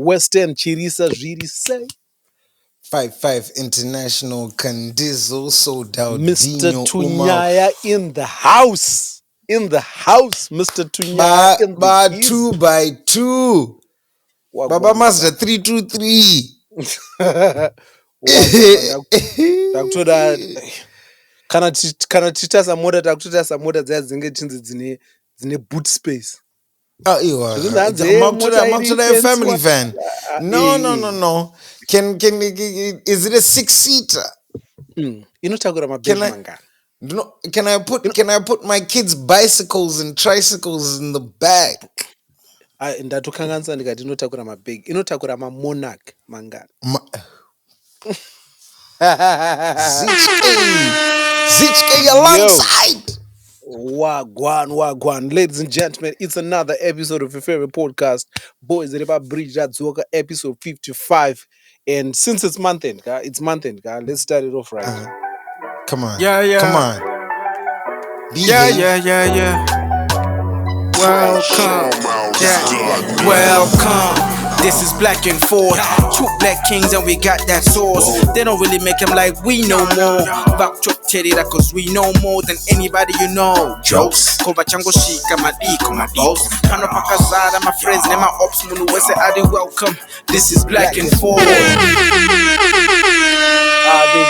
Western Chirisa Zviri say 55 International Candizo sold out Mr. Dino Tunyaya in the house. In the house, Mr. Tunyaya in the Ba house. 2x2. Baba Mazda 323. Ndakutoda kana tichita samoda takutoita samoda dzaya dzinenge chinzi dzine boot space. Oh, you are. I'm a family van. No. Is it a 6-seater? Inotakura mabhegi mangani? Can I put my kids' bicycles and tricycles in the back? Ndatokanganisa ndikati inotakura mabhegi. Inotakura mamonarch mangani? Zitchke alongside. Wagwan. Ladies and gentlemen, it's another episode of your favorite podcast, Boys Reba Bridge Radzoka, episode 55. And since it's month end, let's start it off right. Come on. Yeah. Come on. Yeah. Welcome. This is Black and Ford. Two black kings and we got that sauce. They don't really make them like we know more. Back to Teddy cause we know more than anybody you know. Jokes. Kova chango shika madiko madiko. Kano pakazada my friends nema ops munu wese adi welcome. This is Black and Ford. There's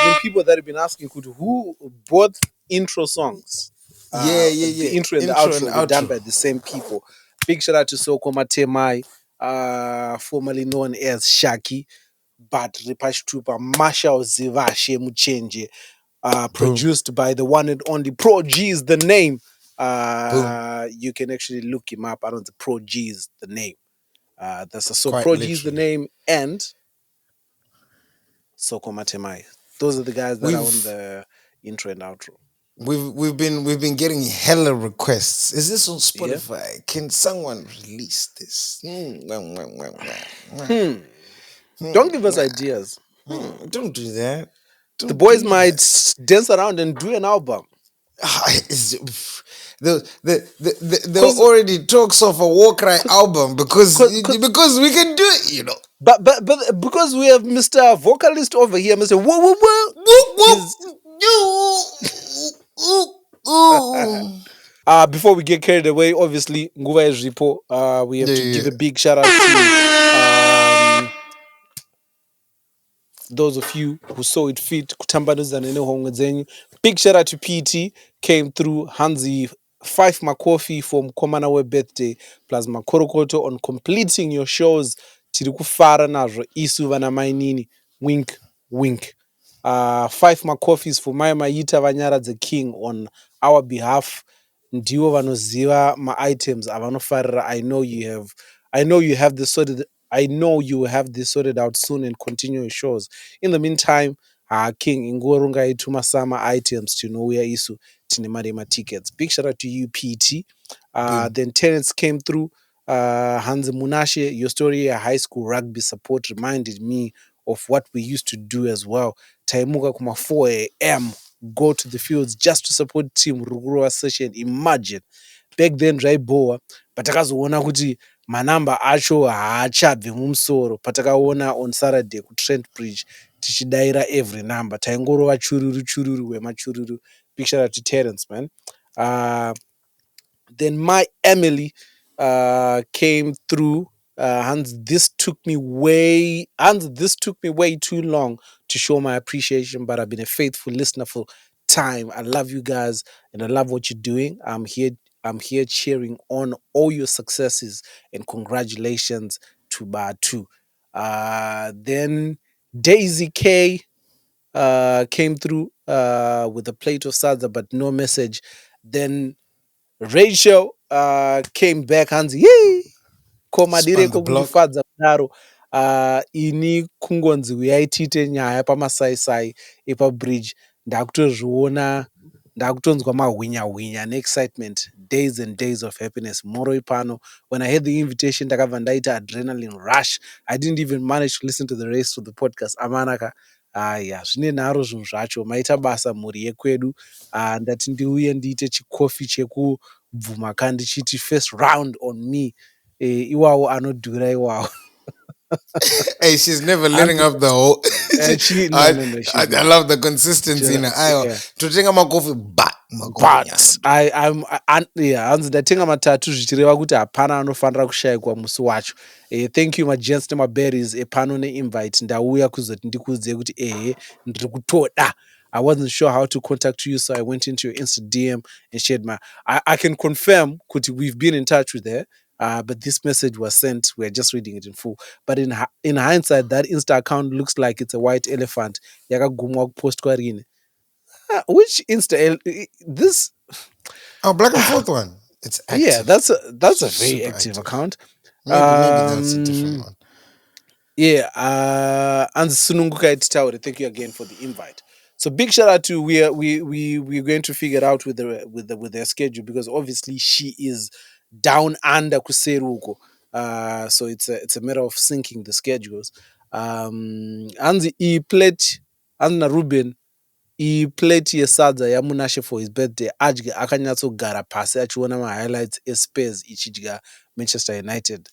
been people that have been asking who both intro songs. The intro and the outro were done by the same people. Big shout out to Soko Matemai, formerly known as Shaki, but Ripashtupa Marshall Zivashe Muchenje, produced by the one and only Pro G is the name. You can actually look him up. I don't know, Pro G is the name. Pro G is the name, and Soko Matemai. Those are the guys that are on the intro and outro. We've been getting hella requests. Is this on Spotify? Yeah? Can someone release this? Don't give us ideas. Don't do that. The boys might dance around and do an album. There already talks of a War Cry album because we can do it, you know. But because we have Mr. Vocalist over here, Mr. Woo. Before we get carried away, obviously, Nguva is Repo. We have to give a big shout out to those of you who saw it fit. Big shout out to PT, came through. Hansi 5 Makofi from Komanawe birthday, plus Makorokoto on completing your shows. Tirikufara nazvo isu vana mainini. Wink. 5 Makofis for Maya Mayita Vanyara the King on our behalf. Ndivo vanoziva ma-items avanofarira. I know you have this sorted. I know you will have this sorted out soon and continue your shows. In the meantime, King Ingorunga ituma summer items to know where isu tinemarema tickets. Big shout out to you, PT. Then tenants came through. Hans Munashe, your story at high school rugby support reminded me of what we used to do as well. Taimuka kuma 4 a.m. go to the fields just to support team Rugurua session. Imagine back then Raiboa, patakazoona kuti manamba acho haachabve mumusoro. Patakaona on Saturday ku Trent Bridge tichidaira every number. Taingorova chururu wemachururu. Big shout out to Terence, man. Then my Emily came through. Hans, this took me way too long to show my appreciation, but I've been a faithful listener for time. I love you guys and I love what you're doing. I'm here cheering on all your successes and congratulations to Batu. Then Daisy K came through with a plate of salsa, but no message. Then Rachel came back hands komadireko kundifadza kudaro ini kungonzi uyai tiite nyaya pamasaisai epabridge ndakutozviona ndakutonzwa mahwinya neexcitement, days and days of happiness moro ipano. When I had the invitation ndakabva ndaita adrenaline rush. I didn't even manage to listen to the rest of the podcast. Amanaka zvine nharo zvinhu zvacho maita basa mhuri yekwedu. Ndati ndiuye ndiite chikofi chekubvuma kandichiti first round on me. Iwawo anodhura iwawo. Hey, she's never letting up the 100%. whole. And she I, no, I, she's I not. love the consistency. Yeah. To drink my coffee, but But yeah, hanzi ndatenga matatu zvichireva kuti hapana anofanira kushayikwa musi wacho. Thank you magents nemaberries pano neinvite. Ndauya kuzoti ndikuudzei kuti ndiri kutoda. I wasn't sure how to contact you, so I went into your Insta DM and shared my. I can confirm, kuti we've been in touch with her, but this message was sent. We're just reading it in full. But in hindsight, that Insta account looks like it's a white elephant. Yakagumwa kupostwa rini. Which Insta? This oh, Black and Forth one. It's yeah, active. that's a very Super active active. account. Maybe that's a different one. Yeah, and Sununguka Tauri, thank you again for the invite. So big shout out to we're going to figure it out with their schedule, because obviously she is down under Kuseruko. So it's a matter of syncing the schedules. And he played Anna Ruben plate yesadza yamunashe for his birthday adye akanyatsogara pasi achiona mahighlights espairs ichidya Manchester United.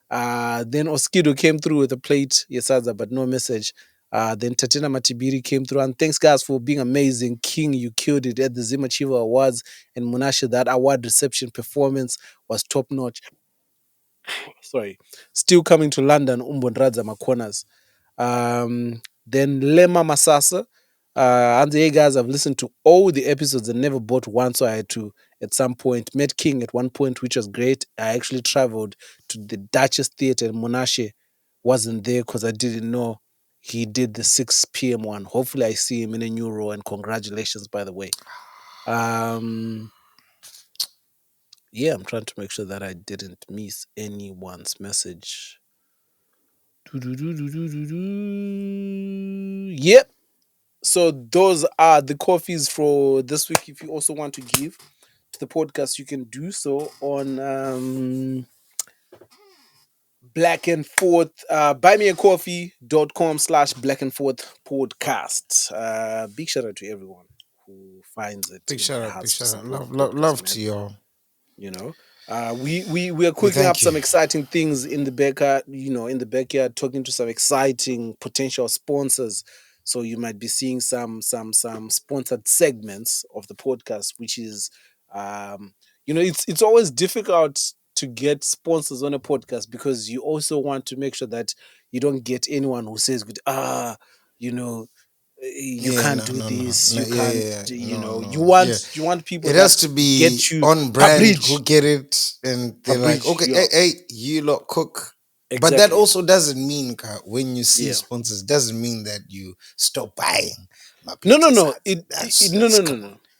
Then Oskido came through with a plate yesadza but no message. Then Tatina Matibiri came through, and thanks guys for being amazing. King, you killed it at the Zim Achiever Awards, and Munashe, that award reception performance was top notch. Sorry, still coming to London, Umbonradza Makonas. Then Lema Masasa. And hey guys, I've listened to all the episodes and never bought one, so I had to at some point. Met King at one point, which was great. I actually traveled to the Duchess Theatre and Monashe wasn't there because I didn't know he did the 6 p.m. one. Hopefully I see him in a new role, and congratulations, by the way. Yeah, I'm trying to make sure that I didn't miss anyone's message. Yep. So those are the coffees for this week. If you also want to give to the podcast, you can do so on Black and Forth, buymeacoffee.com/Black and Forth podcast. Big shout out to everyone who finds it Big in shout their out, big hearts to shout out. support Love, the love, podcast, love man. to y'all. You know, we are We cooking up thank you. some exciting things in the backyard. In the backyard, talking to some exciting potential sponsors. So you might be seeing some sponsored segments of the podcast, which is, it's always difficult to get sponsors on a podcast, because you also want to make sure that you don't get anyone who says, "Good, you Yeah, can't no, do no, no, this, no, you yeah, can't, yeah, yeah. No, you no, yeah. want people It has that to be get you on brand who get it, and they're like, okay, yeah. hey, you lot cook. Exactly. But that also doesn't mean when you see Yeah. sponsors, doesn't mean that you stop buying. No. No. No.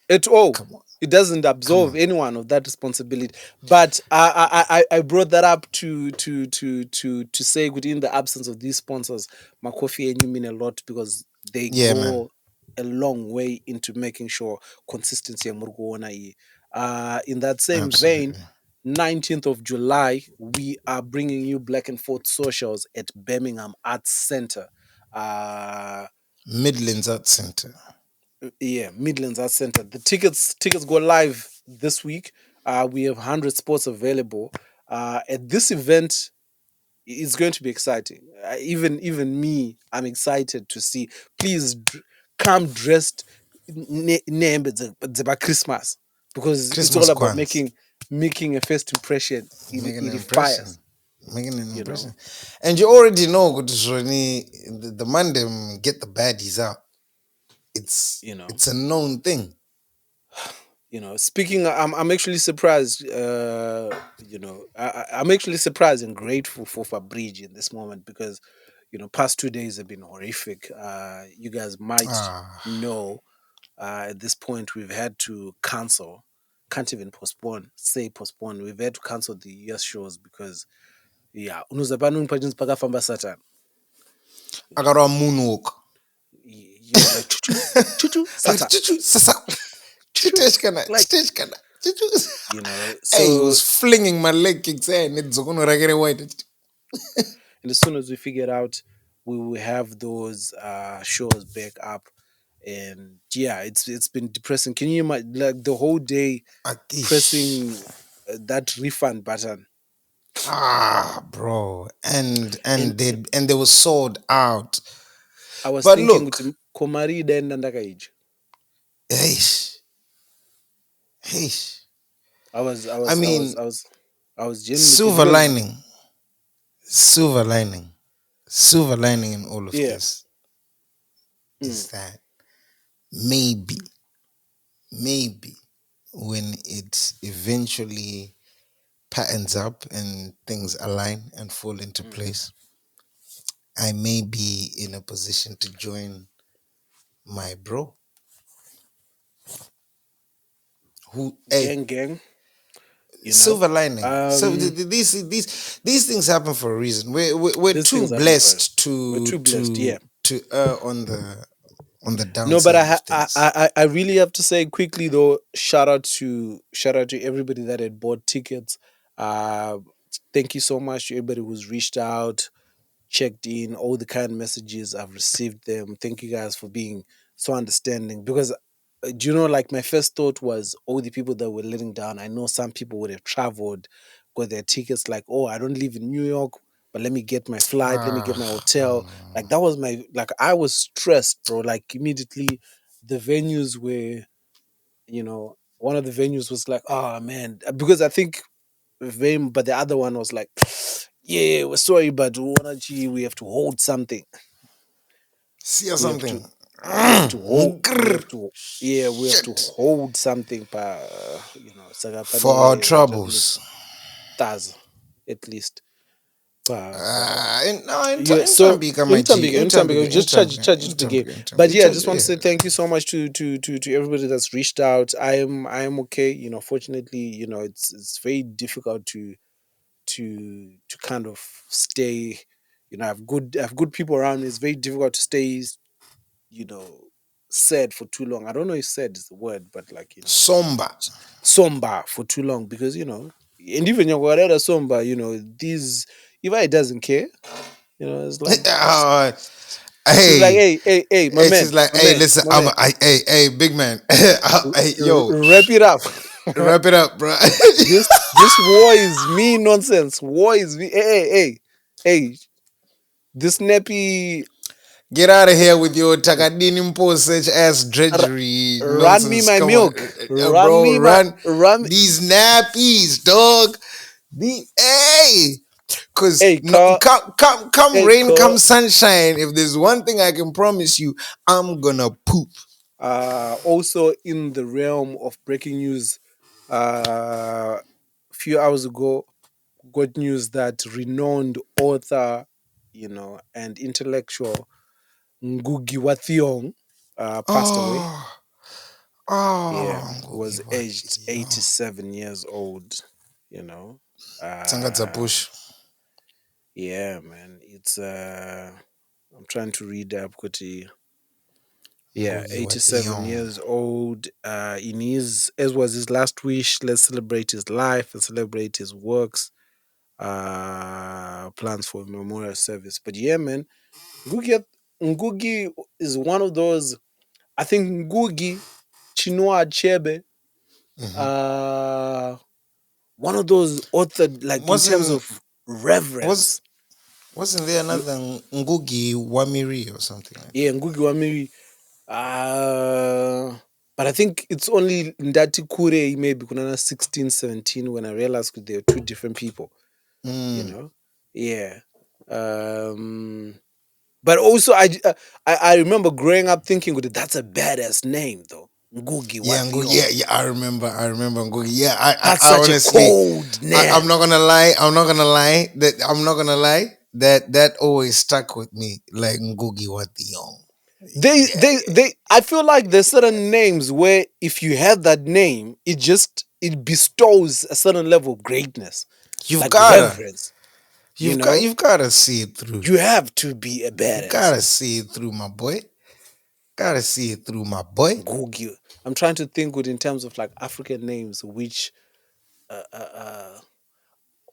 At all. Come on. It doesn't absolve anyone of that responsibility. But I brought that up to say, within the absence of these sponsors, my coffee and you mean a lot, because they Yeah, go man. a long way into making sure consistency. In that same vein, 19th of July, we are bringing you Black and Forth socials at Birmingham Arts Center. Midlands Arts Center. Yeah, Midlands Arts Center. The tickets go live this week. We have 100 spots available. At this event, it's going to be exciting. Even me, I'm excited to see. Please come dressed about Christmas, because it's all about making a first impression. Making an Fires. impression. Making an impression. And you already know, the Monday get the baddies out. It's a known thing. Speaking, I'm actually surprised. I'm actually surprised and grateful for Fabrigi in this moment, because past 2 days have been horrific. You guys might know, at this point we've had to cancel. Can't even postpone. We've had to cancel the US shows because, unoza pano pachinzi pakafamba Satan. Akarwa moonwalk. Like chuchu Satan. So he was flinging my leg kicks and it's white. And as soon as we figure out, we will have those shows back up. And it's been depressing. Can you imagine, like, the whole day pressing that refund button? Bro, and And they were sold out. I was But thinking look, kuti komari idaenda ndakaija. hey, hey, I was I I was I was mean, I was I was genuinely thinking silver because lining, silver lining, silver lining in all of yeah. this Mm, is that maybe, maybe when it eventually patterns up and things align and fall into mm. place, I may be in a position to join my bro. Who, hey, Gang gang, you know. silver lining. So Um these things happen for a reason. We're these too things happen for blessed we're too blessed, yeah. to err on the No, but downside of things. I really have to say quickly though, shout out to everybody that had bought tickets. Uh Thank you so much to everybody who's reached out, checked in, all the kind messages. I've received them. Thank you guys for being so understanding. Because do you know, like my first thought was all the people that were letting down. I know some people would have traveled, got their tickets. Like, oh, I don't live in New York, but let me get my flight. Let me get my hotel. Like that was my like I was stressed, bro. Like immediately, the venues were, one of the venues was like, oh man, because I think Vim, but the other one was like, yeah, we're sorry, but we have to hold something. See or We have to, something. we Grr. have to, yeah, we have to Shit. hold something. For our Sakapane, troubles. Taz, at least. In Yeah, so Tambika, my G. In in Tambika, in just charge Tambika, it in to the game. Tambika, in But Tambika. yeah, I just want to say thank you so much to everybody that's reached out. I am okay. Fortunately, it's very difficult to kind of stay. I have good people around me. It's very difficult to stay, you know sad for too long. I don't know if sad is the word, but like, Somba. somber for too long, because and even your whatever somber, these Iva doesn't care. It's like, Uh, she's like, hey, hey, my it's just man, like, my hey, man, listen, my man, hey, big man, hey, yo, wrap it up. wrap it up, bro. This war is me nonsense. War is me. Hey, this nappy. Get out of here with your Takadini Mpo such ass drudgery Run me nonsense. my Come on, milk. bro, run these nappies, dog. Hey, cause Hey, no, car. come Hey, rain, come car. sunshine. If there's one thing I can promise you, I'm gonna poop. Also, in the realm of breaking news, a few hours ago, got news that renowned author, and intellectual Ngugi wa Thiong'o passed away. Oh, Yeah, Ngugi was wa aged Thiong'o. 87 years old. You know, Tsangatsa uh, push. yeah, man. It's I'm trying to read up. Yeah, Ngugi wa 87 Thiong'o. years old. In his, as was his last wish, let's celebrate his life and celebrate his works. Plans for a memorial service. But yeah, man, Ngugi is one of those. I think Ngugi, Chinua Achebe, Mhm. uh, one of those author, like in terms Wasn't of was reverence. wasn't there another Ngugi Wamiri or something like Yeah, that? Ngugi Wamiri. Uh, but I think it's only Ndati Kure, maybe Kunana 16, 17, when I realized they were two different people, you Mm. know? Yeah. Um, but also, I remember growing up thinking, that's a badass name, though. Ngugi Yeah, Ngugi. Wathiong. Yeah, yeah. I remember Ngugi. Yeah, That's I such a honestly, cold I'm name. not gonna lie. I'm not gonna lie. I'm not gonna lie. That always stuck with me. Like Ngugi wa Thiong'o. Yeah, I feel like there's certain names where if you have that name, it bestows a certain level of greatness, you've like gotta, reverence. You know, you've gotta see it through. you have to be a You badass. gotta see it through, my boy. Gotta see it through, my boy. Ngugi. I'm trying to think good in terms of like African names, which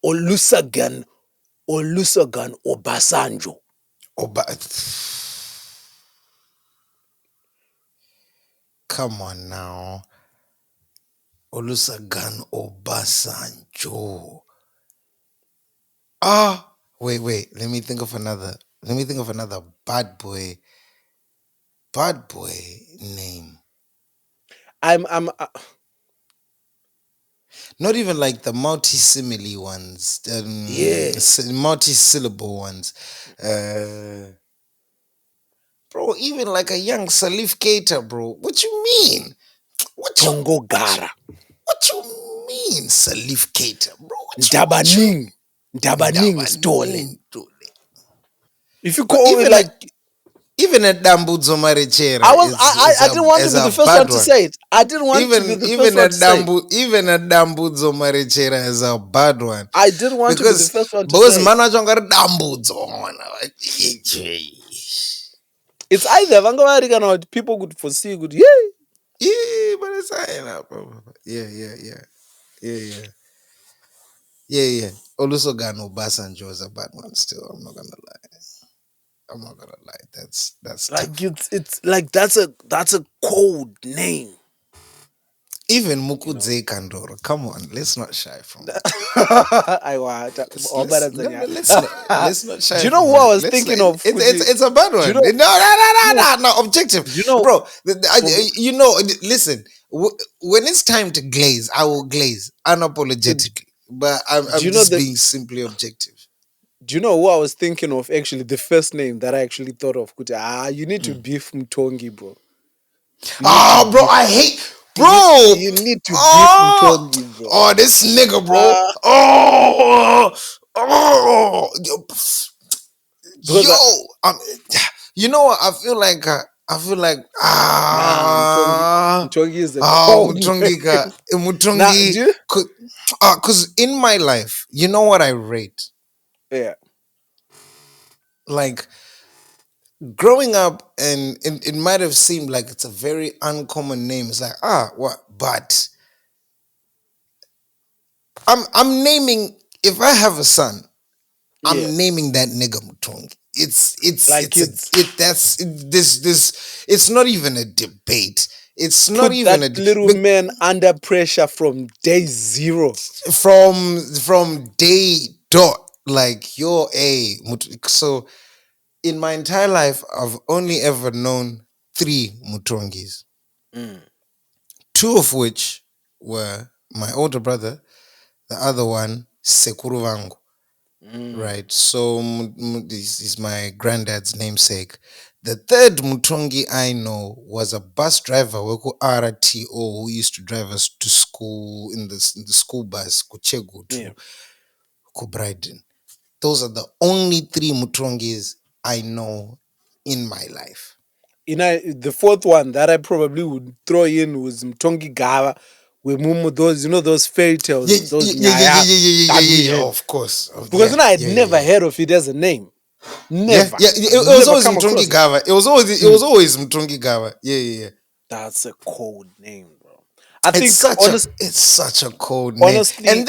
Olusegun, Olusegun Obasanjo. Oh, but come on now, Olusegun Obasanjo. Ah, wait. Let me think of another. Let me think of another bad boy name. I'm Not even like the multi-simile ones, yeah. multi-syllable ones. Bro, even like a young Salif Keita, bro. What you mean? What you Tongo what Gara. what you mean, Salif Keita, bro? What you Ndabaning. Ndabaning Stole. Ndaba dude. If you But call it like even a Dambudzo Marichera I was is I didn't want to is be a the first one bad to one. say it. I didn't want to be the first one to say it. Even a Dambudzo Marichera is a bad one. I didn't want to be the Because first one to both say it. manager got Dambudzo. It's either Vangavari or people could foresee good. Yeah. Yeah, but it's not, bro. Yeah. Yeah. Olusogan Obasanjo is a bad one still. I'm not gonna lie. I'm not gonna lie. That's Like tough. it's like that's a code name. Even You know. Mukudze Kandoro. Come on, let's not shy from it. I want Let's not Do shy you know from who I it. was Let's thinking of? it's a bad Do you one. know? No, No. Objective, do you know? bro. For me, You know, listen. When it's time to glaze, I will glaze unapologetically. But do I'm you know just that? being simply objective. Do you know who I was thinking of? Actually, the first name that I actually thought of. You need to Mm. beef Mtongi, bro. You need to Oh, bro, beef. I hate, You need bro. you need to beef Oh, Mtongi, bro. this nigga, bro. Uh, Oh, because yo, um, you know what? I feel like nah, Mtongi is a cold Mutongi name. Now, Mutongi do you? could because in my life, you know what I rate? Yeah, Like growing up, and it might have seemed like it's a very uncommon name. It's like what? But I'm naming, if I have a son, yeah. I'm naming that nigga Mutongi. Like It's a it's it that's it, this it's not even a debate. It's not put even that a little man under pressure from day zero. from day dot, like you're so in my entire life I've only ever known three Mutongis, Mm, two of which were my older brother, the other one Sekuru Vangu. mm, Right. So this is my granddad's namesake. The third Mutongi I know was a bus driver who RTO, who used to drive us to school in the school bus Kuchegu yeah. to Kubraiden. Those are the only three Mutongis I know in my life. The fourth one that I probably would throw in was Mtongi Gava, with Mumu, those those fairy Yeah, tales, those nyaya that we yeah. had. Of course. Oh, Because I had yeah. never heard of it as a name. Yeah, Never. yeah. I've It was never always come Mtongi across it. Gava. It Mm, was always Mtongi Gava. Yeah. That's a cold name, bro. I think It's such a cold name. honestly, And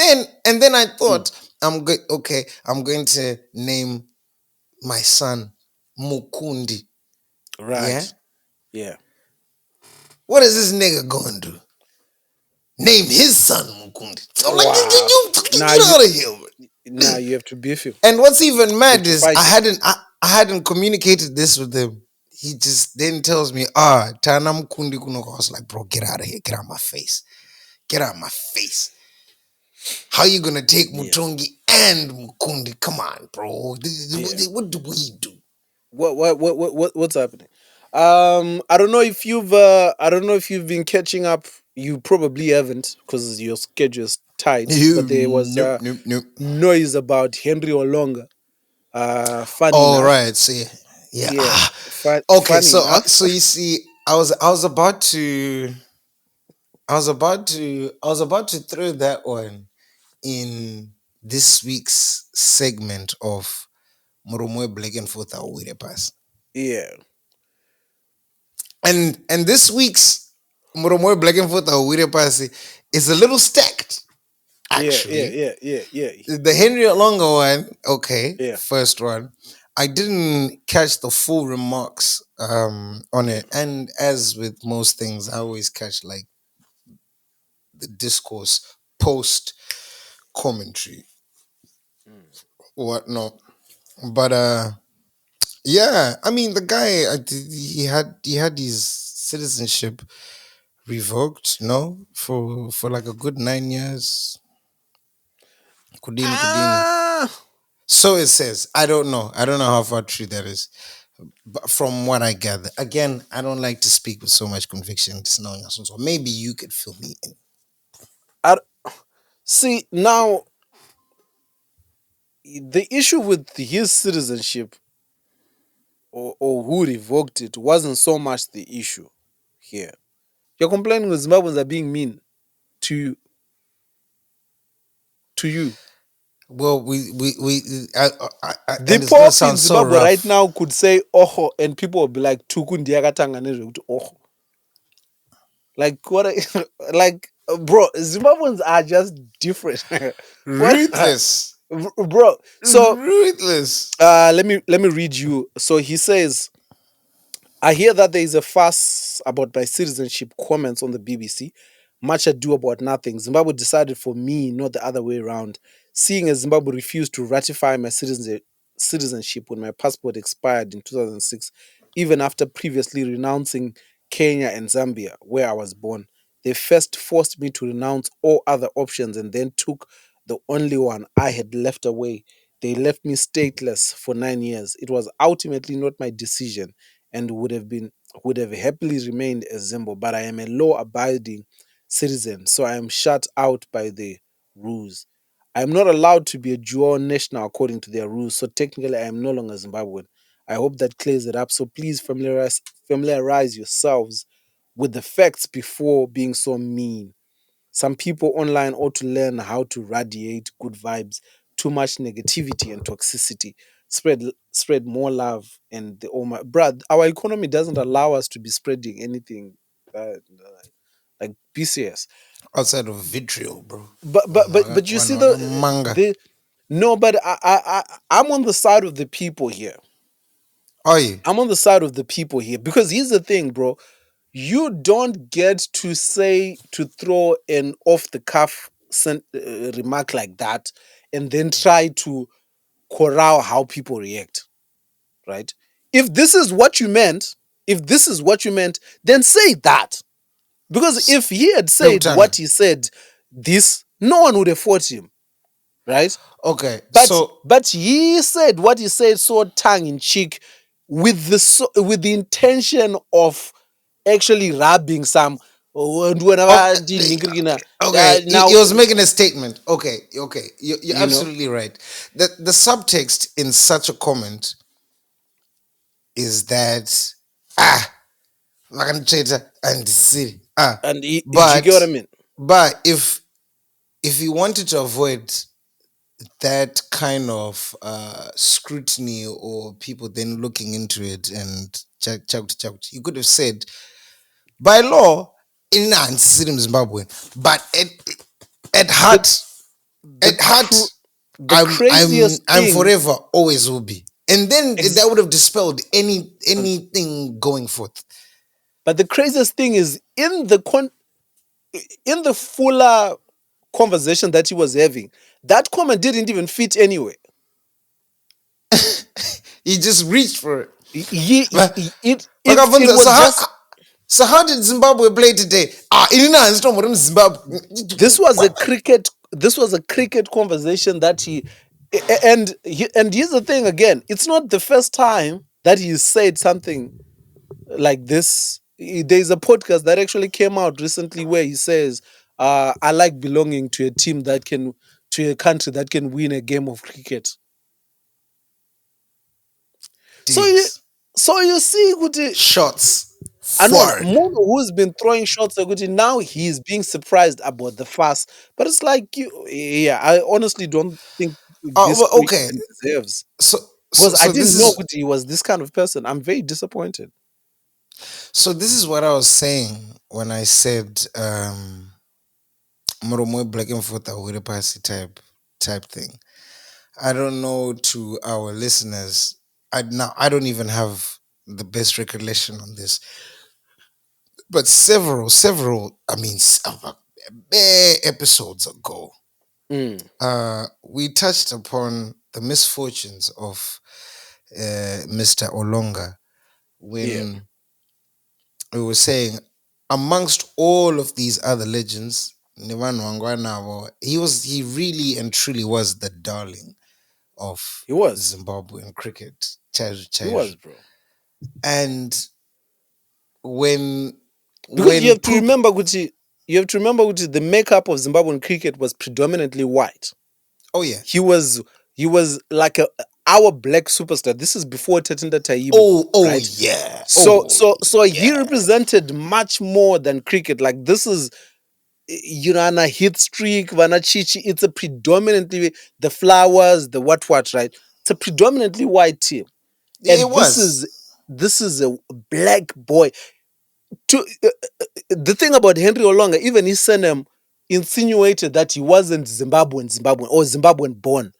then I mm, thought I'm going to name my son Mukundi. Yeah? right. Yeah. What is this nigga going to do? Name his son Mukundi. I'm like, Wow. Now get you out of here. now you have to beef him. And what's even You have mad to is fight him. I hadn't communicated this with him. He just then tells me, Tana Mukundi Kunoko. I was like, bro, get out of here. Get out of my face. Get out of my face. How you gonna take Yeah. Mutongi and Mukundi? Come on, bro. Yeah. What do we do? What's happening? I don't know if you've been catching up. You probably haven't because your schedule's tight. But You there was nope. noise about Henry Olonga. Funny All enough, right, so yeah. yeah. Okay, Funny enough, so you see, I was about to I was about to throw that one in this week's segment of Moromoe Black and Forth Awire Pass. yeah, And this week's Moromoe Black and Forth Awire Pass is a little stacked, actually. yeah, The Henry Olonga one, okay, yeah, first one. I didn't catch the full remarks on yeah. it, and as with most things, I always catch like the discourse post commentary. Mm. what no. But yeah, I mean the guy he had his citizenship revoked, no, for like a good 9 years. Kudini Kudini. Ah, So it says. I don't know. I don't know how far true that is. But from what I gather, again, I don't like to speak with so much conviction. It's not so maybe you could fill me in. I, see now the issue with his citizenship or who revoked it wasn't so much the issue here. You're complaining that Zimbabweans are being mean to you, to you. Well, The and it's gonna Pope in sound so Zimbabwe right rough. now could say "oho" and people will be like "tuku ndiakatanga nezvekuti oho." Like what? Like bro, Zimbabweans are just different. What, Ruthless, bro? So ruthless. let me read you. So he says, I hear that there is a fuss about my citizenship comments on the BBC. Much ado about nothing. Zimbabwe decided for me, not the other way around. Seeing as Zimbabwe refused to ratify my citizenship when my passport expired in 2006, even after previously renouncing Kenya and Zambia, where I was born. They first forced me to renounce all other options and then took the only one I had left away. They left me stateless for 9 years. It was ultimately not my decision and would have happily remained a Zimbo, but I am a law-abiding citizen, so I am shut out by the rules. I am not allowed to be a dual national according to their rules, so technically I am no longer Zimbabwean. I hope that clears it up. So please familiarize yourselves with the facts before being so mean. Some people online ought to learn how to radiate good vibes. Too much negativity and toxicity. Spread more love and the oh my bruh. Our economy doesn't allow us to be spreading anything like PCS. Outside of vitriol, bro. But you see Manga. the no, but I'm on the side of the people here. Are you? I'm on the side of the people here because here's the thing, bro. You don't get to say to throw an off the cuff remark like that and then try to corral how people react, right? If this is what you meant, if this is what you meant, then say that. Because if he had said Dokutana. what he said, this no one would have fought him, right? Okay, But so but he said what he said so tongue in cheek with the intention of actually rubbing some oh, and okay, whenever did okay. He now was making a statement. Okay, okay. You're you know absolutely right. The subtext in such a comment is that ah, Makancheta and Siri. and do you get what I But mean? if he wanted to avoid that kind of scrutiny or people then looking into it and check, you could have said by law in Zimbabwe, but at The heart, the heart, the I'm craziest thing, forever always will be, and then ex- that would have dispelled anything going forth. but the craziest thing is in the fuller conversation that he was having, that comment didn't even fit anyway. He just reached for it. But It so was just how did Zimbabwe play today? Inina and Zimbabwe. this was a cricket conversation that and here's the thing again, it's not the first time that he said something like this. There's a podcast that actually came out recently where he says I like belonging to a team that can to a country that can win a game of cricket. So you Digs, so you see ukuthi, shots, I know forward. Mono who's been throwing shots at Gucci, now he's being surprised about the fast. But it's like, yeah, I honestly don't think this Well, story okay. even deserves. So, Because I this didn't know is Gucci was this kind of person. I'm very disappointed. what I was saying when I said Moromoy black and forth with passy type thing. I don't know to our listeners. I don't even have the best recollection on this, but several I mean bare episodes ago. We touched upon the misfortunes of Mr. Olonga Yeah, when we were saying, amongst all of these other legends, Nivan Wangwana, he really and truly was the darling of he was. Zimbabwean cricket. Chairu He Chairu. was, bro. And when Because you when have to poop remember, Gucci, the makeup of Zimbabwean cricket was predominantly white. oh yeah. He was he was like our black superstar. This is before Tatinda Taibu, Oh right? yeah. So Oh so so he yeah. represented much more than cricket. Like this is Ana hit streak, Vana Chichi. It's a predominantly the flowers, the what, right? It's a predominantly white team. It And was. this is a black boy. The thing about Henry Olonga, even his surname insinuated that he wasn't Zimbabwean or Zimbabwean born.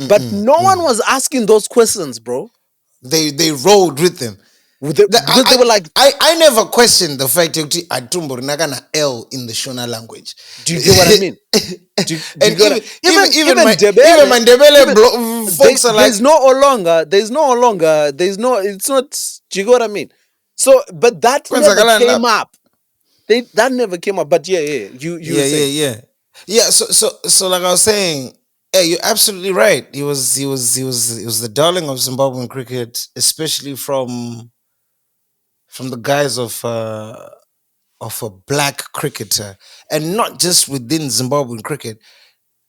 But no one Mm. was asking those questions, bro. They rolled with them. Because they were like, I never questioned the fact that Atumbo Nagana L in the Shona language. do you get what I mean? Do you And get what even even even Debele, my even folks are like, there's no Olonga, there's no, it's not, do you get what I mean? So, but that never "Kwenzakalani came lapha?" up. That never came up. But yeah, you were Yeah, yeah, saying, yeah, yeah. So like I was saying, yeah, you're absolutely right. He was the darling of Zimbabwean cricket, especially from the guise of a black cricketer, and not just within Zimbabwean cricket,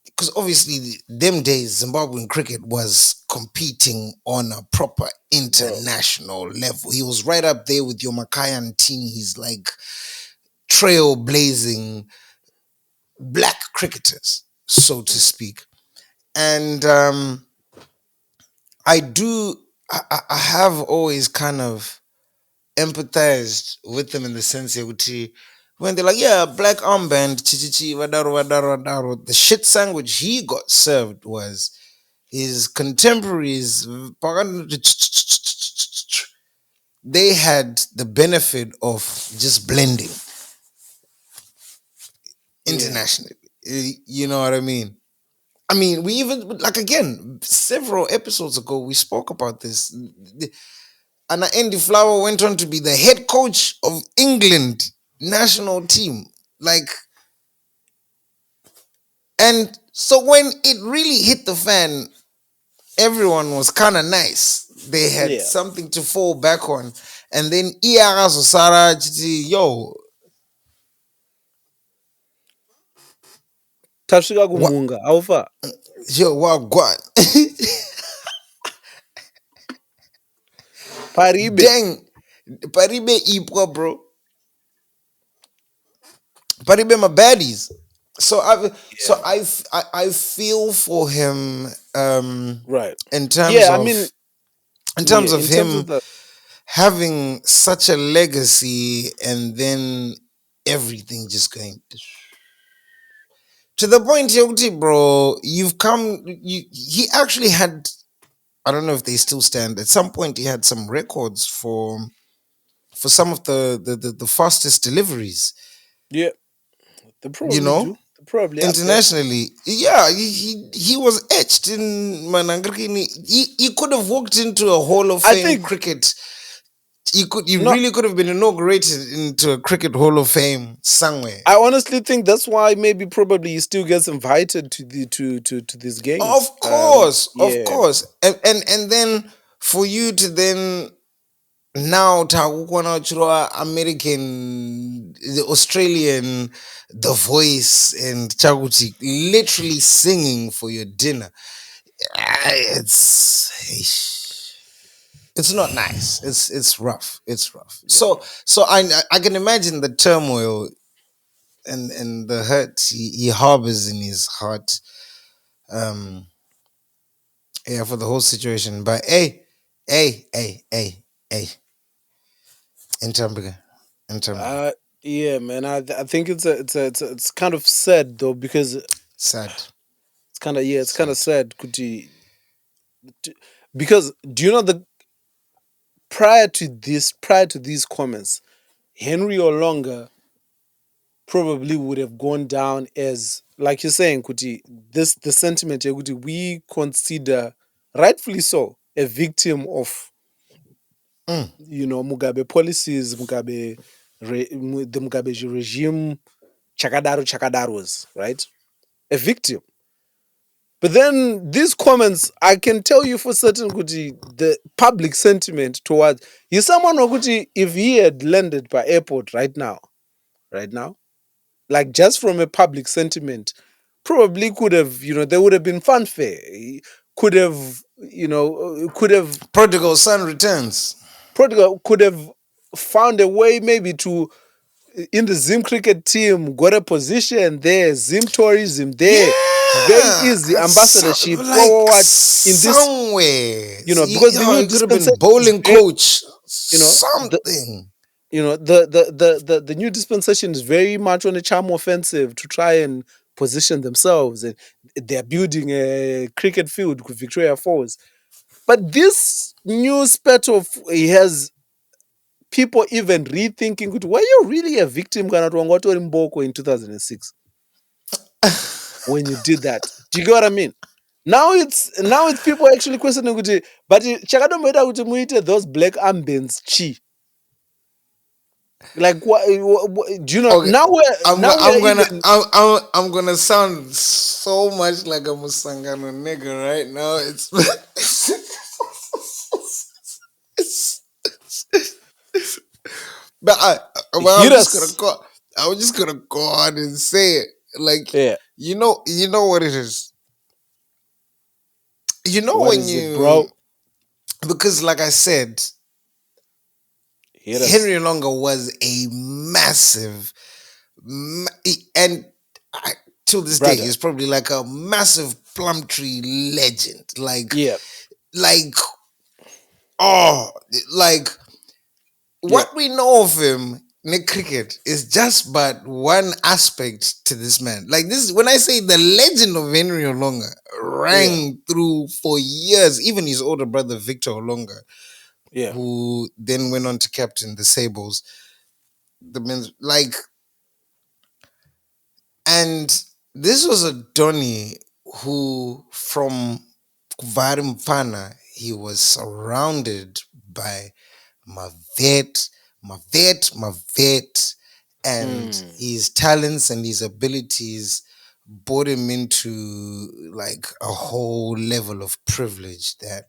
because obviously them days Zimbabwean cricket was competing on a proper bro. international level. He was right up there with your Makai and He's like trailblazing black cricketers, so to speak. And I do, I have always kind of empathized with them in the sense that when they're like, yeah, black armband, chi chi chi, wadaro, wadaro, wadaro. The shit sandwich he got served was his contemporaries. They had the benefit of just blending Yeah. internationally. You know what I mean? I mean, we even like again several episodes ago we spoke about this. And Andy Flower went on to be the head coach of England national team. Like, and so when it really hit the fan, everyone was kind of nice. They had Yeah. something to fall back on. And then Iara Sosara, yo, Tasvika what, kumunga, aufa. what? Paribe. Dang, Paribe Ipwa, bro. Paribe my baddies. So Yeah. I feel for him Right. in terms Yeah, I mean, of in yeah, terms of in terms him of the having such a legacy and then everything just going to the point, Yogti, bro. He actually had, I don't know if they still stand. At some point, he had some records for some of the fastest deliveries. yeah, they You probably know, do. They're probably up there. internationally, yeah, he was etched in Manangrini. He could have walked into a Hall of I Fame think cricket. He not really could have been inaugurated into a cricket Hall of Fame somewhere. I honestly think that's why maybe probably he still gets invited to the to these games. Of Yeah. course, and then for you to then now takukwana uchirwa American, the Australian, The Voice, and chakuti literally singing for your dinner. It's not nice. It's rough. It's rough. Yeah. So I can imagine the turmoil and the hurt he harbors in his heart. Um, yeah, for the whole situation. But hey, in Tambiga, in Tambiga, Uh yeah, man. I think it's kind of sad though because sad, it's kind of, yeah, it's kind of sad. sad kuti, because do you know the prior to these comments, Henry Olonga probably would have gone down as like you're saying, Kuti, the sentiment, Kuti, we consider, rightfully so, a victim of, Mugabe policies, the Mugabe regime, chakadaros, right? A victim. But then these comments, I can tell you for certain, Kuti, the public sentiment towards you, someone, Kuti, if he had landed by airport right now, like just from a public sentiment, probably could have, there would have been fanfare. He could have, Prodigal son returns. Portugal could have found a way maybe to, in the Zim cricket team, got a position there, Zim tourism there, very easy ambassadorship. Like In this, somewhere, because the new it could have been dispensation bowling is very, coach, the, something. the new dispensation is very much on a charm offensive to try and position themselves, and they're building a cricket field with Victoria Falls. But this new spate of, he has people even rethinking, were you really a victim in 2006 when you did that? Do you get what I mean? Now it's people actually questioning, but chakadometa kuti muite those black armbands chi. Like what, do you know? Okay. Now I'm gonna sound so much like a Musangano nigga right now. It's but I was just gonna go on and say it. Like, yeah. you know what it is. What when is you, it, bro? because like I said, Henry Olonga was a massive, and till this day, he's probably like a massive Plumtree legend. Like, what we know of him in cricket is just but one aspect to this man. Like this, when I say the legend of Henry Olonga rang through for years, even his older brother Victor Olonga, who then went on to captain the Sables, the men's, and this was a Donny who, from Varimfana, he was surrounded by my vet, and his talents and his abilities brought him into like a whole level of privilege that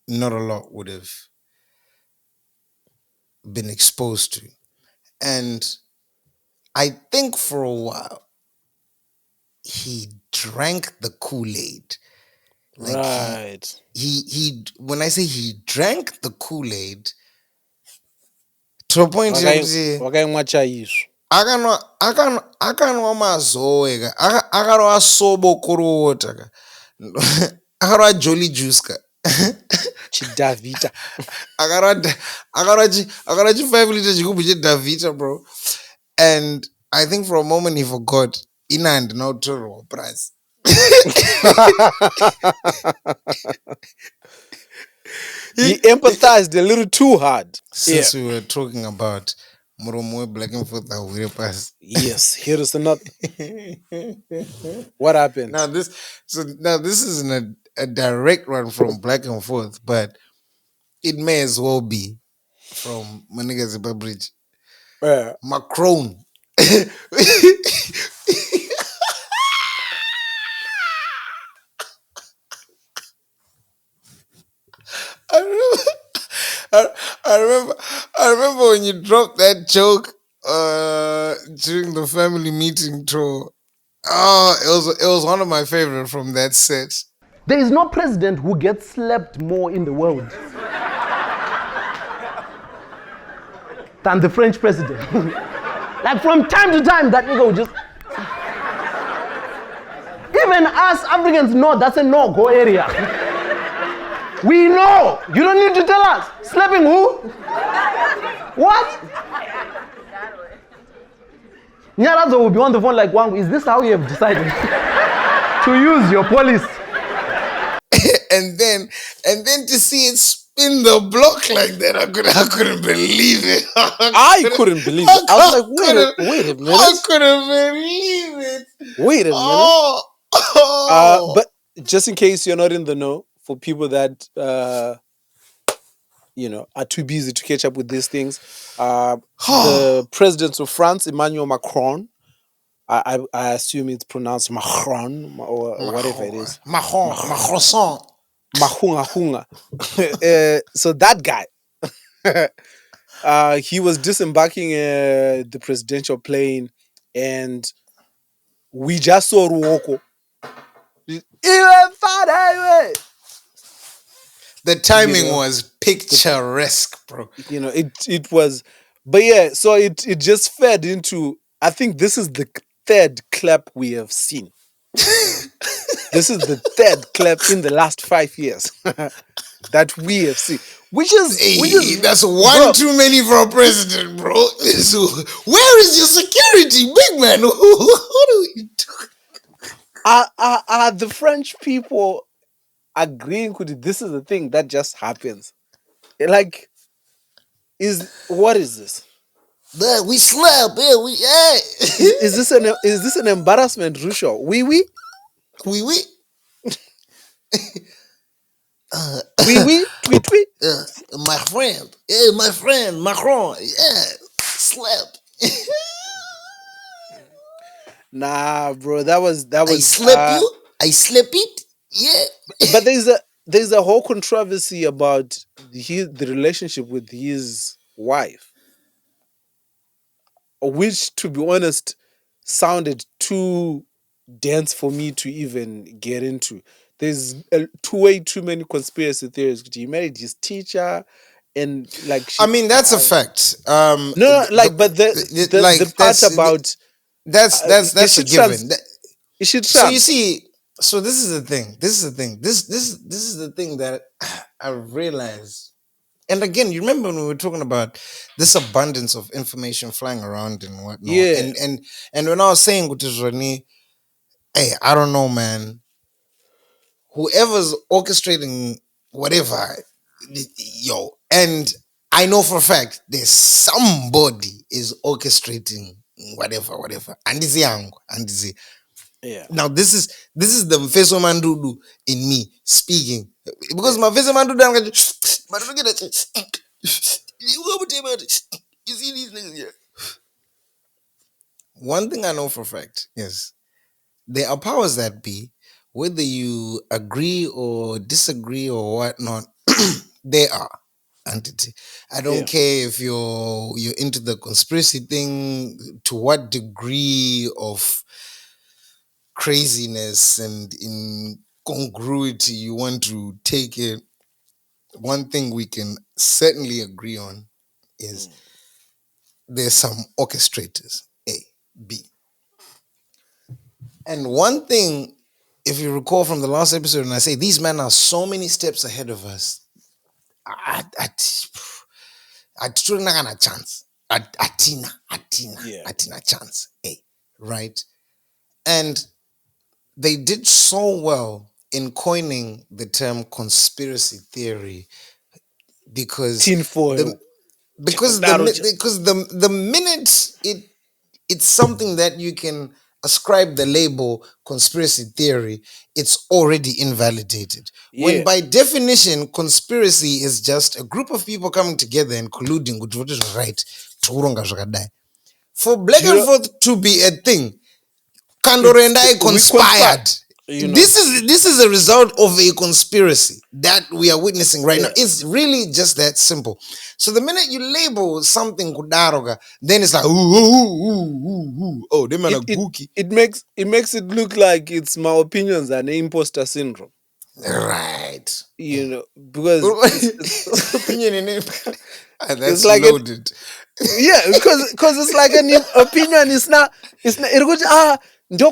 not a lot would have been exposed to. And I think for a while he drank the Kool-Aid. Like right. He when I say he drank the Kool-Aid, to a point akanwa mazoe ka akarwa sobo korota ka akarwa jolly juice ka chidavita akarwa 5 liters chigubhu chedavita, bro. And I think for a moment he forgot inand now total price. He empathized a little too hard. Since we were talking about Muromoe Black and Forth, yes, here is another. What happened? Now this isn't a direct one from Black and Forth, but it may as well be from Maniga Ziba Bridge. Macron. I remember when you dropped that joke during the family meeting tour. Oh, it was one of my favorite from that set. There is no president who gets slapped more in the world than the French president. Like from time to time, that nigga will just. Even us Africans know that's a no-go area. We know. You don't need to tell us. Slapping who? What? Nyarazo will be on the phone like, Wang, is this how you have decided to use your police? and then to see it in the block like that. I couldn't believe it. I couldn't believe it. I was like, wait a minute. I couldn't believe it. Wait a minute. Oh. But just in case you're not in the know, for people that are too busy to catch up with these things, the president of France, Emmanuel Macron, I assume it's pronounced Macron or whatever it is. Macron. Mahunga. So that guy, he was disembarking the presidential plane, and we just saw Ruoko. The timing was picturesque, bro. It was, but yeah. So it just fed into. I think this is the third clap we have seen. This is the third clap in the last 5 years that we have seen, which is that's one too many for a president, bro. So, where is your security, big man? What do we do? Are the French people agreeing with it? This is the thing that just happens. Like, what is this? We slap, yeah. Is this an embarrassment, Rusho? Oui. Oui. Tweet. My friend, Macron, yeah, slap. Nah, bro, that was. I slap you. I slap it. Yeah. But there's a whole controversy about the relationship with his wife, which, to be honest, sounded too dense for me to even get into. There's way too many conspiracy theories. He married his teacher, and like that's a fact. But the part about that's a given. It should. So you see, so this is the thing. This is the thing that I've realized. And again, you remember when we were talking about this abundance of information flying around and whatnot. Yeah. And when I was saying with Rani, hey, I don't know, man. Whoever's orchestrating whatever, and I know for a fact there's somebody is orchestrating whatever. And it's young, and it's yeah. Now this is the Mfeso Mandudu in me speaking, because my Mfeso Mandudu, you see these things here. One thing I know for a fact is there are powers that be, whether you agree or disagree or whatnot, they are entity. I don't care if you're into the conspiracy thing, to what degree of craziness and incongruity you want to take it. One thing we can certainly agree on is there's some orchestrators, A, B. And one thing, if you recall from the last episode, and I say these men are so many steps ahead of us, I still not gonna chance. Atina chance, A, right? And they did so well in coining the term conspiracy theory because tinfoil. Because the minute it's something that you can ascribe the label conspiracy theory, it's already invalidated. Yeah. When by definition, conspiracy is just a group of people coming together and colluding with what is right. For Black and Forth to be a thing, Kandore and I conspired. This is a result of a conspiracy that we are witnessing right now. It's really just that simple. So the minute you label something kudaroga, then it's like oh, they man are gooky. It makes it look like it's my opinions and imposter syndrome. Right. Because opinion in it. That's like loaded. Because it's like an opinion. It's not not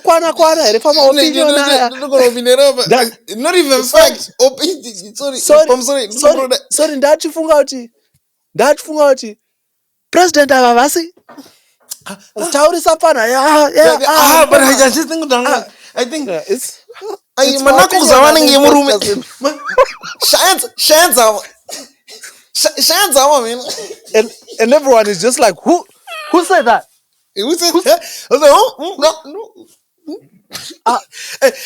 even fact. Sorry, ndachifunga kuti president avavasi taurisa pana but I just think it's manako kuzawana ngemurume science Shanza, man. and everyone is just like, who said that? It was I Who's was like, oh, no. uh,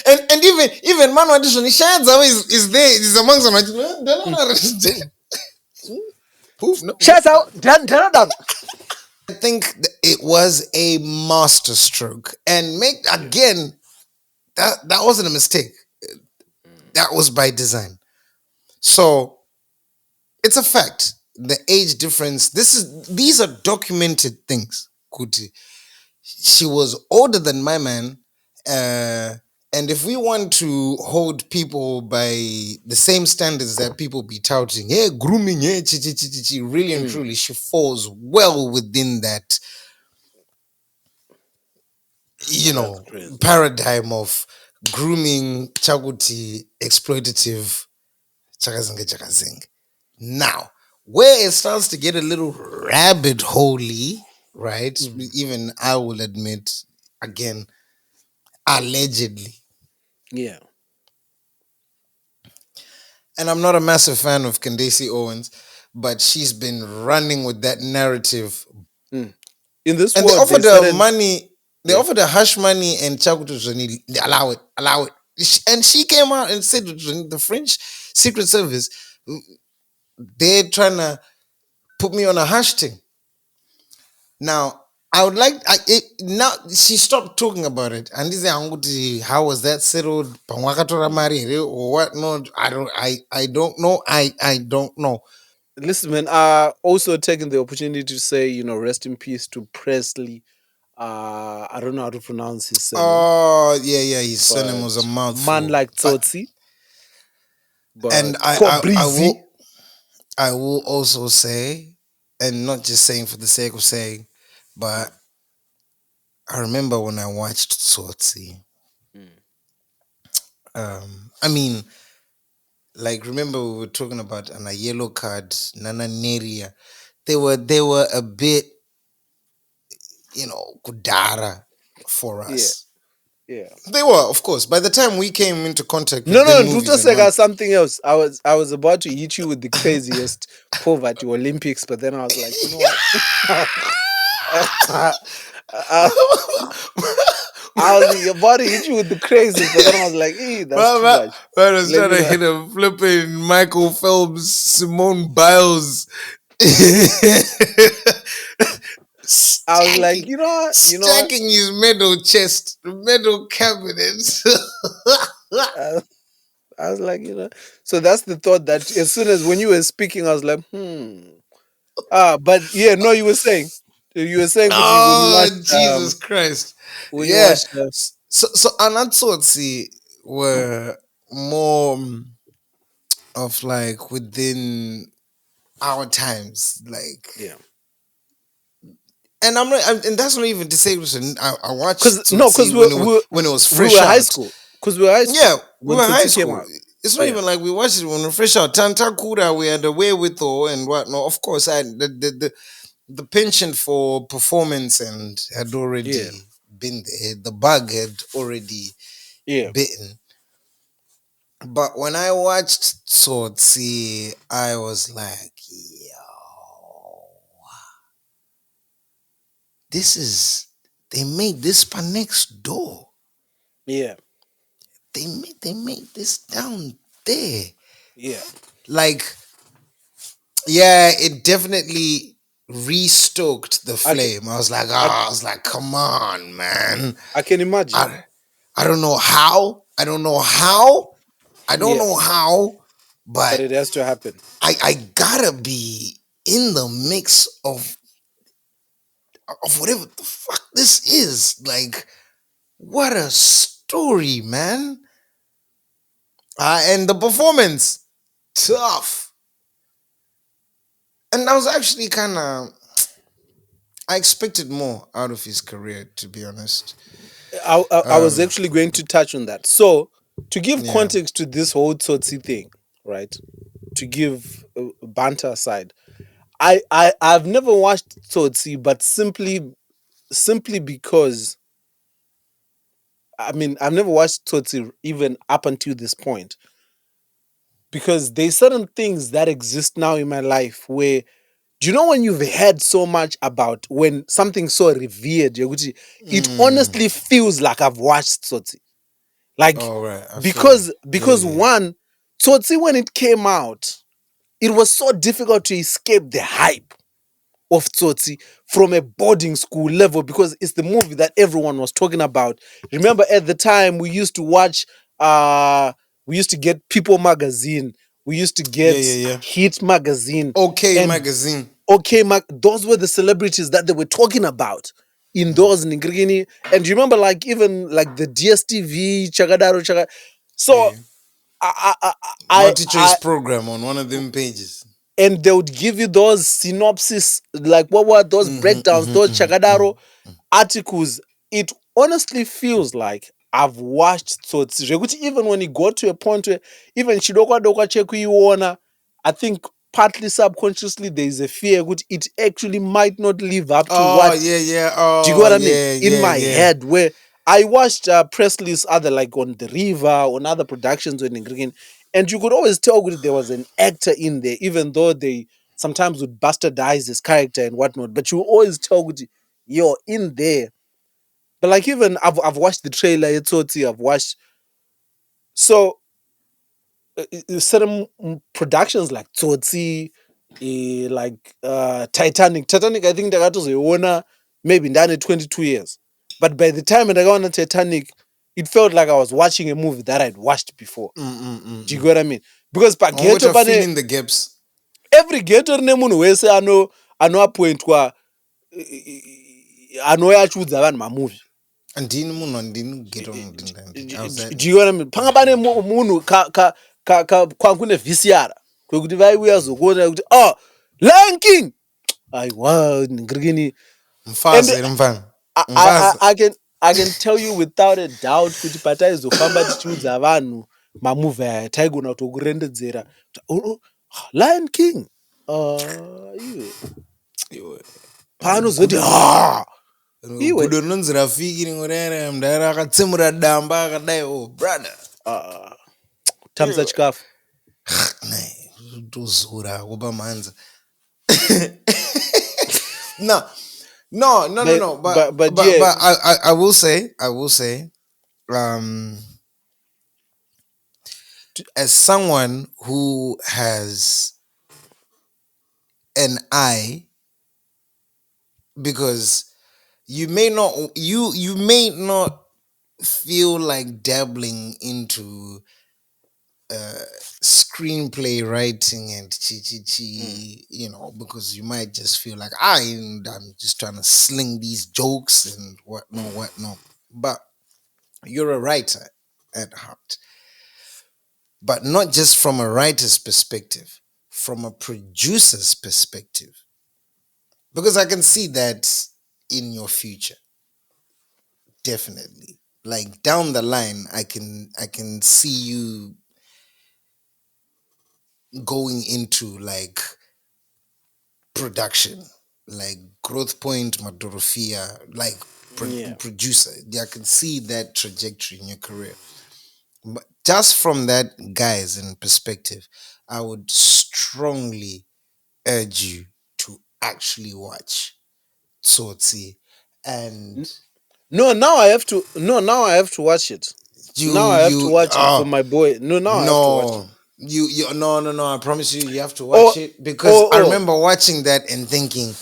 And even man audition, Shanza is there, is amongst them. Who? No. shout out Dan. I think it was a master stroke, and make again that wasn't a mistake. That was by design. So it's a fact. The age difference. These are documented things. Kuti. She was older than my man. Uh, and if we want to hold people by the same standards that people be touting, yeah, grooming, yeah, really and truly, she falls well within that, That's crazy. paradigm of grooming, chaguti, exploitative, chakazing. Now, where it starts to get a little rabbit holey, right? Even I will admit, again, allegedly. Yeah. And I'm not a massive fan of Candace Owens, but she's been running with that narrative. In this And they world, offered there's her certain money, they yeah. offered her hush money and Chakutu Zoni, allow it. And she came out and said the French Secret Service, they're trying to put me on a hush thing. Now, I would like now she stopped talking about it. And this is how was that settled? Pamwakatora Mari or what? No, I don't know. I don't know. Listen, man, also taking the opportunity to say, rest in peace to Presley. I don't know how to pronounce his surname, Oh yeah, his surname was a but man mouthful. like But Tsotsi, but and I Kobrizi. will also say, and not just saying for the sake of saying, but I remember when I watched Tsotsi. I mean, like remember we were talking about on a yellow card, Nana Neria. They were a bit, kudara for Yeah, us. yeah. They were, of course. By the time we came into contact with No, them Ruto movies and one, Sega something else. I was about to hit you with the craziest poverty Olympics, but then I was like, you know what? I, I was about to hit you with the craziest, but then I was like, that's too man, much. man was Let trying me to not. hit a flipping Michael Phelps, Simone Biles, I was like, stacking, you know what? stacking his medal chest, medal cabinets. Uh, I was like, So that's the thought that as soon as when you were speaking, I was like, but yeah, no, you were saying, Kuti, Oh Jesus Christ! when you Yeah. watched, So Anatsotsi were more of like within our times, like. yeah, And and that's not even to say. Listen, I watched because Tsotsi when it was we fresh were high out. school, because we were high Yeah, school we when were high Tsotsi came school. out. It's not Yeah, even like we watched it when we were fresh out. Tantakura, we had a wherewithal and whatnot. Of course, the penchant for performance and had yeah, already been there. The bug had already yeah. bitten. But when I watched Tsotsi, I was like, yo, this is, they made this for next door. Yeah, They made this down there. yeah. Like, yeah, it definitely restoked the I can, flame. I was like, I, come on, man. I can imagine. I don't know how. I don't know how. I don't Yeah, know how, but but it has to happen. I gotta be in the mix of whatever the fuck this is. Like, what a story, man. And the performance, tough. And I was actually kind of, I expected more out of his career, to be honest. I was actually going to touch on that. So, to give Yeah. context to this whole Tsotsi thing, right? To give banter aside, I've never watched Tsotsi, but simply because I mean I've never watched Tsotsi even up until this point. because there's certain things that exist now in my life where, do you know when you've heard so much about when something's so revered, Yoguchi, it honestly feels like I've watched Tsotsi. Like, All right, I feel you. because one, Tsotsi when it came out, it was so difficult to escape the hype of Tsotsi from a boarding school level because it's the movie that everyone was talking about. Remember at the time we used to watch we used to get People magazine, we used to Yeah, get yeah, yeah. Hit magazine, Okay, and magazine. those were the celebrities that they were talking about in those Ningirigini. And you remember like even like the DSTV Chagadaro Chaga. So Yeah. I Multi-choice program on one of them pages. and they would give you those synopsis, like what were those breakdowns, those Chagadaro articles. It honestly feels like I've watched Tsotsi. Zvekuti even when it got to a point where even Chidokwa Dokwa Chekuiona, I think partly subconsciously there is a fear that it actually might not live up to Oh, what, yeah, yeah. do you get Oh, what I mean? yeah, In yeah, my yeah. head, where I watched Presley's other, like on The River, on other productions in Ingrigan, and you could always tell that there was an actor in there, even though they sometimes would bastardize his character and whatnot. But you always tell that you're in there. But like even I've watched the trailer, it's I've watched so certain productions like Tsotsi, like Titanic. Titanic, I think ndakatozoiona maybe ndane 22 years. But by the time ndakaona Titanic, it felt like I was watching a movie that I'd watched before. Do you get what I mean? Because I'm going paghetto to fill pane in the gaps. every ghetto rine munhu wese anoappointwa anouya achiudza vanhu mamovie. Andini munhu andini get on ndini. How's that? Do you get what I mean? Panga pane munhu kune VCR kwekuti vaiuya zokuona kuti Lion King aiwa ngirikini. And Mfazi mfana. I, Mfazi. I, I can I can tell you without a doubt kuti pataizofamba tichiudza vanhu mamovie aya taigona kutokurendedzera Lion King iwe Iwe. paanozoti iwe Gudo rinonzi Rafiki ringorera mudhara akatsemura damba akadai. Oh, brother. tamisa chikafu. Nei, tozora kupa mhanza. No. But Yeah, I will say, as someone who has an eye, because you may not feel like dabbling into screenplay writing and because you might just feel like I'm just trying to sling these jokes and what no. But you're a writer at heart. But not just from a writer's perspective, from a producer's perspective. Because I can see that in your future. Definitely. Like down the line, I can see you going into like production, like Growth Point, Madorofia, like Yeah. producer. I can see that trajectory in your career. But just from that, guys, in perspective, I would strongly urge you to actually watch Tsotsi. And Now I have to. No, now I have to watch it. Now I have to watch it for my boy. No, now I have to watch it. No, I promise you have to watch it, because I remember watching that and thinking,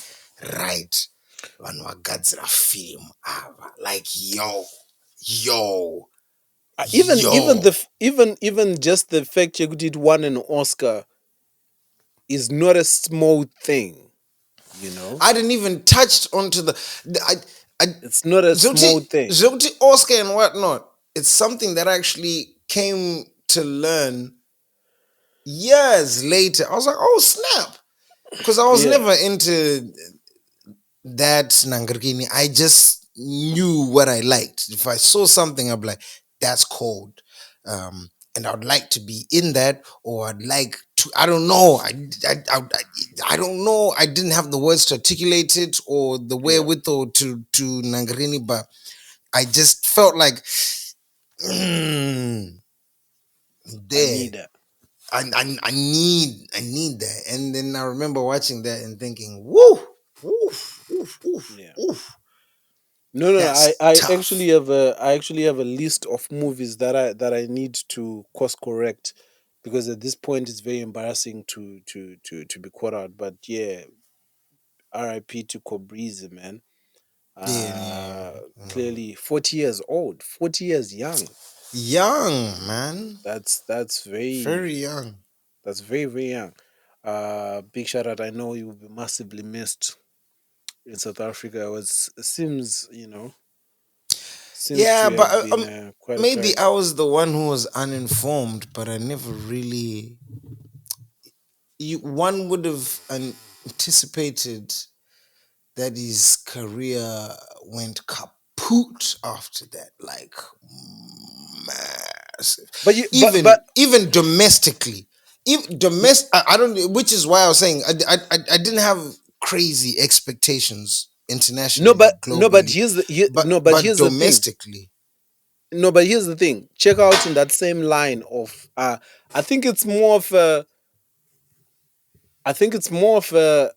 right, vanhu vagadzira film ava, like yo Even just the fact you did won an Oscar is not a small thing, you know. I didn't even touch onto It's not a small thing. Zoti Oscar and whatnot. It's something that I actually came to learn years later. I was like, oh snap, because I was never into that Nangarkini. I just knew what I liked. If I saw something, I'd be like, that's cold. And I would like to be in that, or I'd like to, I don't know. I don't know. I didn't have the words to articulate it or the wherewithal to Nangarini, but I just felt like, I need that. I need that. And then I remember watching that and thinking, woo, woof, woof, woof, Yeah. woof. No, no, no. That's I tough. actually have a list of movies that I need to course correct, because at this point it's very embarrassing to be caught out. But yeah, R.I.P. to Cobrizi, man. Yeah, yeah, Uh, yeah. Clearly 40 years old, 40 years young. Young man, That's very very young. very young. Big shout out. I know you will be massively missed in South Africa. It was seems Yeah, to but have been quite a maybe I character. was the one who was uninformed, but I never really. One would have anticipated that his career went kaput after that, like massive. But you, Even domestically, even domestic. I don't. Which is why I was saying I didn't have crazy expectations no, internationally, but globally, but but here's the thing. domestically. No, but here's the thing. Check out in that same line of I think it's more of a I think it's more of a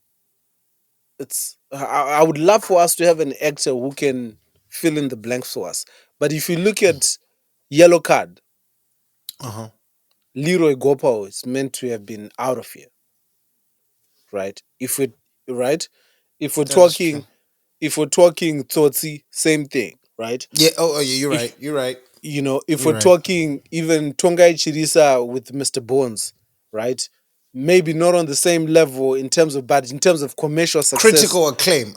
it's I would love for us to have an actor who can fill in the blanks for us. But if you look at Yellow Card, Uh huh. Leroy Gopao is meant to have been out of here, right? Right, if we're That is true. talking Tsotsi, same thing, right? Yeah. Oh, yeah. You're right. If You're right. if we're You're right. talking even Tongai Chirisa with Mr. Bones, right? Maybe not on the same level in terms of, but in terms of commercial success, Critical acclaim.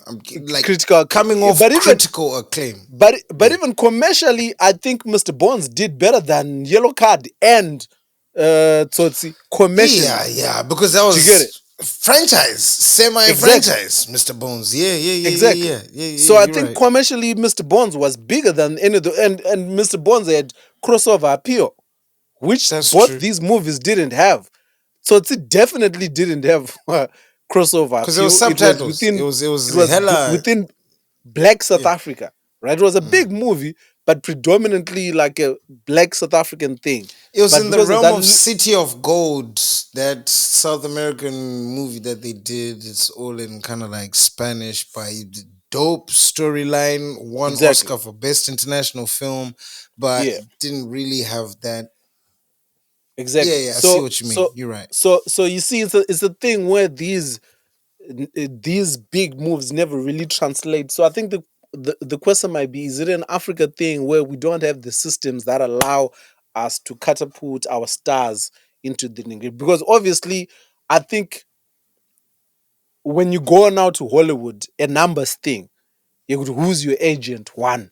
Like critical. coming off But even critical acclaim. but Yeah. even commercially, I think Mr. Bones did better than Yellow Card and Tsotsi Yeah, commercially. yeah, because that Do you get it? was franchise, Exactly. semi-franchise, Mr. Bones. Yeah, yeah, yeah, yeah, Exactly. yeah, yeah, So yeah. I You're think right. commercially, Mr. Bones was bigger than any of the, and Mr. Bones had crossover appeal, which That's both true. these movies didn't have. So it definitely didn't have crossover Because there was appeal. It was subtitles. within It was hella. within Black South Yeah. Africa, right? It was a Mm. big movie, but predominantly like a Black South African thing. It was But in the because of realm that, of City of Gold, that South American movie that they did. It's all in kind of like Spanish, by dope storyline. Won exactly, Oscar for best international film, but yeah, didn't really have that. Yeah, exactly. yeah. I see So what you mean. so You're right. so you see, it's a thing where these big moves never really translate. So I think the question might be: is it an Africa thing where we don't have the systems that allow us to catapult our stars into the nigga? Because obviously, I think when you go now to Hollywood, a numbers thing. You could, who's your agent? One,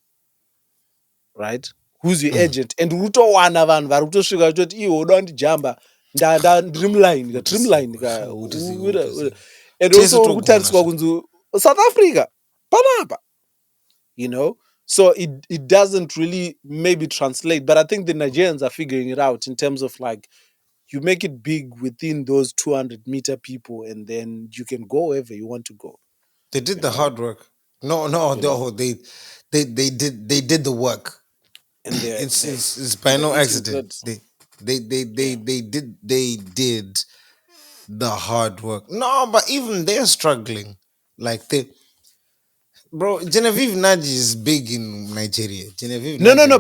right? Who's your Mm. agent? And utowana vanhu vari kutosvika kutoti iwe unoda kundijamba ndiri mulaini ka and Tese also uri togona kutariswa sha. kunzi South Africa panapa, so it doesn't really maybe translate, but I think the Nigerians are figuring it out in terms of like you make it big within those 200-meter people, and then you can go wherever you want to go, They did you the know hard work. No, no, you know no. They did the work. and It's by they're no eating accident. good. They Yeah. did the hard work. No, but even they're struggling. Like bro, Genevieve Naji is big in Nigeria. Genevieve No, no, Naji, no.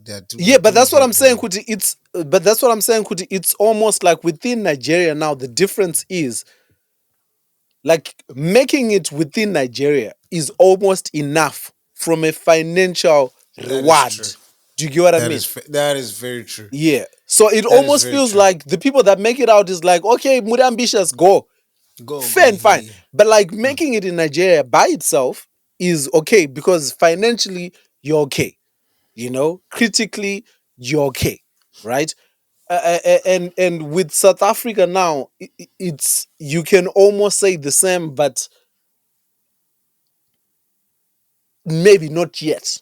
they're Yeah, but doing that's what I'm great saying, now. Kuti. But that's what I'm saying, Kuti. It's almost like within Nigeria now. The difference is like making it within Nigeria is almost enough from a financial That is reward. true. Do you get what I mean? That is very true. Yeah. So it That is almost very feels true. like the people that make it out is like, okay, more ambitious, go. Go, Fair and yeah, fine. yeah. But like Mm. making it in Nigeria by itself is okay because financially you're okay. Critically you're okay, right? And with South Africa now, it's you can almost say the same, but maybe not yet.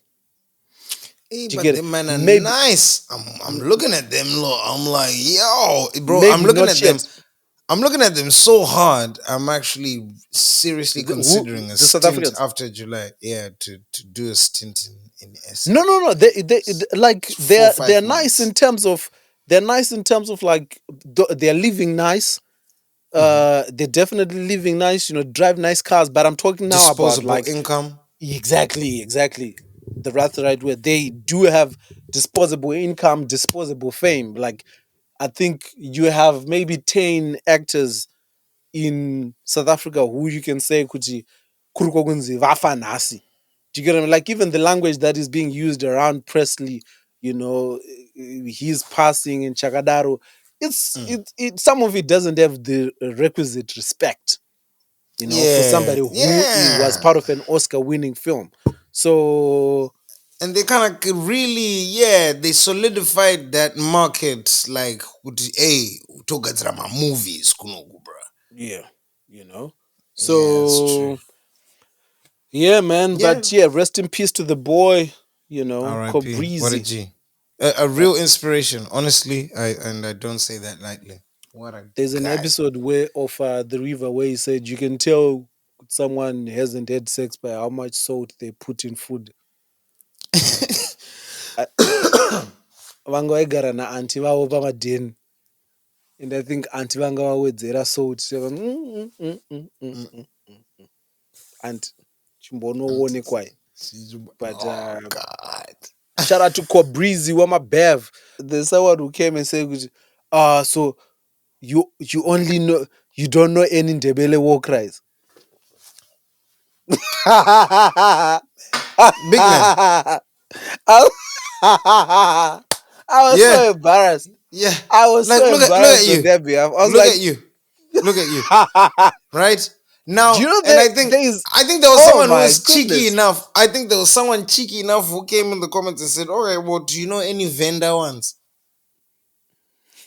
Hey, Do you but get it? them man are Maybe, nice. I'm looking at them, look. I'm like, yo, bro. I'm maybe looking not at them. yet. I'm looking at them so hard. I'm actually seriously considering a The South stint Africans? after July. Yeah, to do a stint in SA No, no, no. They like for they're 5 nice in months. terms of they're nice in terms of like they're living nice. They're definitely living nice, drive nice cars. But I'm talking now about Disposable like income. exactly, the right word. They do have disposable income, disposable fame. Like I think you have maybe 10 actors in South Africa who you can say kuti kuri kunzi vafa nhasi. Do you get what I mean? Like even the language that is being used around Presley, he's passing in Chakadaro. Mm. Some of it doesn't have the requisite respect, for Yeah, somebody who was yeah. part of an Oscar-winning film. So And they kind of really, yeah, they solidified that market. Like, hey, togadzira movies, kunoku, bro. yeah, you know. Yeah, it's true. So yeah, man. Yeah. But yeah, rest in peace to the boy, R.I.P. What a Cobrizi. G. A real inspiration, honestly. I don't say that lightly. What a There's an guy. episode where of The River where he said you can tell someone hasn't had sex by how much salt they put in food. I- Vanga vaigara naanti vavo pamadheni, and I think anti vanga vawedzera salt. And chimbonoonekwa. But Oh God. shout out to Cobrizi Wama Bev. There's someone who came and said, so you only know, you don't know any Ndebele war cries. I, Big man. I was Yeah. so embarrassed. Yeah. I was Like so look at embarrassed on you. their behalf. I was Look like, at you. Look at you. Right? do you Now, know and that there is, I think there was oh someone who my was cheeky goodness. enough. I think there was someone cheeky enough who came in the comments and said, "Okay, well, do you know any vendor ones?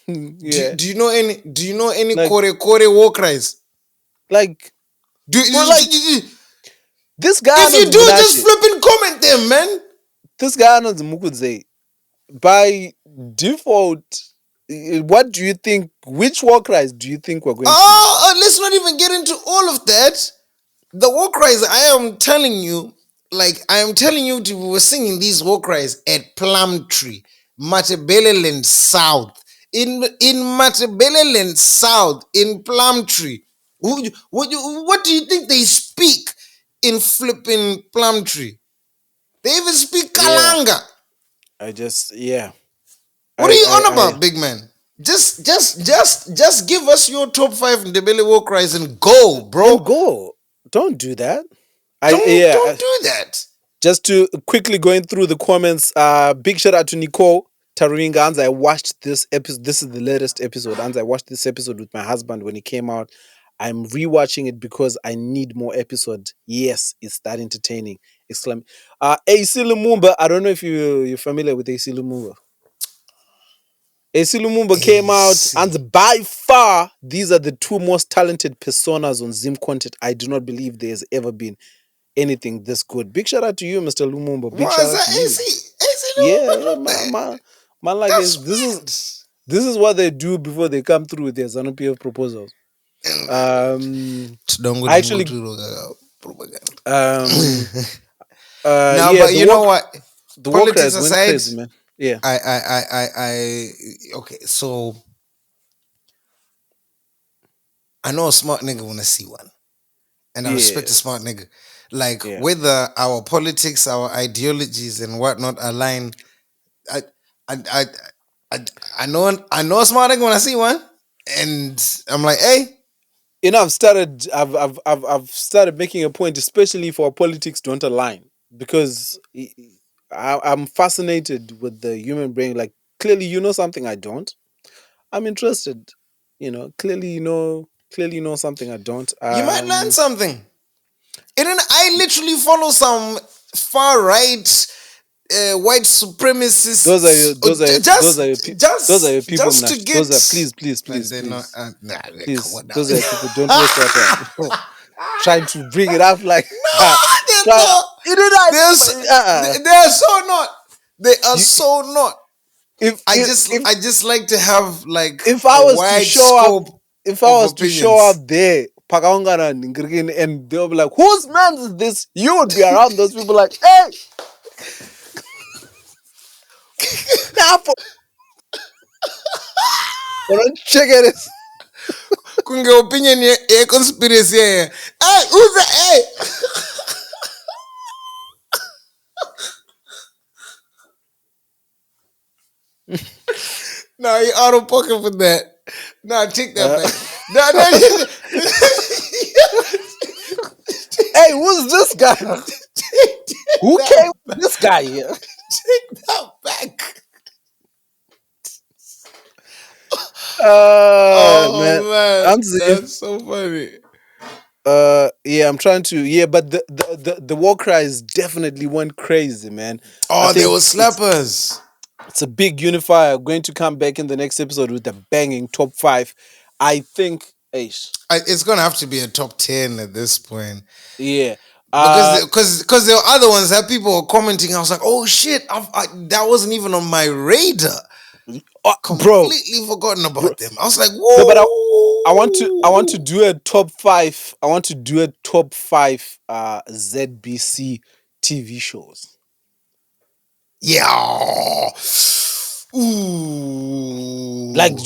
Yeah. Do you know any? Do you know any Like, kore war cries? like, Do bro, like, this guy if you knows do, just Munashe. flip and comment them, man. This guy knows Mukudze. By default, what do you think? Which war cries do you think we're going to know? Let's not even get into all of that. The war cries, I am telling you, we were singing these war cries at Plumtree, Matabeleland South. In Matabeleland South, in Plumtree. What do you think they speak in flipping Plumtree? They even speak Yeah, Kalanga. yeah. What are you on about, big man? Just give us your top 5 Ndebele war cries and go, And bro. go. Don't do that. Don't do that. Just to quickly going through the comments, big shout out to Nicole Taruinga. Anza, I watched this episode. This is the latest episode. Anza, I watched this episode with my husband when it came out. I'm rewatching it because I need more episodes. Yes, it's that entertaining. Exclaim. AC Lumumba. I don't know if you're familiar with AC Lumumba. AC Lumumba came out, AC. and by far, these are the two most talented personas on Zim content. I do not believe there's ever been anything this good. Big shout out to you, Mr. Lumumba. Big Why shout is out to that you. AC Yeah, Lumumba? man, like That's this is what they do before they come through with their Zanu PF proposals. I actually, um, No, yeah, but you know what? the war Politics cries went aside, crazy, man. Yeah, okay, so I know a smart nigga wanna see one. And I respect a yeah, smart nigga. Like yeah. whether our politics, our ideologies and whatnot align, I I I I, I know a smart nigga when I see one. And I'm like, hey, I've started making a point, especially if our politics don't align, because I'm fascinated with the human brain. Like clearly, you know something I don't. I'm interested. Clearly you know something I don't. you might learn something. And then I literally follow some far right white Those are your supremacists those are your people, just to Mnash. get. Those are please, And they're not, come please. on now. Those are your people. Don't waste our time. Trying to bring it up like No, they're try, not. you did They are so not. They are You- so not. if I if just like to have like if I a was to wide show up, scope if I of was to show opinions. up there, Pakaungana and they'll be like, whose man is this? You would be around those people like, hey, nah, Check it. Kunge opinion ye conspiracy here. Hey, who's that? Hey. No, you out of pocket for that. No, take that back. No. Hey, who's this guy? Who came with this guy here? Take that back. Man. Man, I'm saying, that's so funny. yeah, I'm trying to, yeah, but the war cries definitely went crazy, man. I Oh, they think were slappers. it's a big unifier. Going to come back in the next episode with a banging top 5. I think, Ace. It's gonna have to be a top 10 at this point. Yeah. Because there were other ones that people were commenting. I was like, oh shit, that wasn't even on my radar. Bro, Completely forgotten about them. I was like, no, whoa. but I want to do a top 5. I want to do a top 5 ZBC TV shows. Yeah. Ooh. Like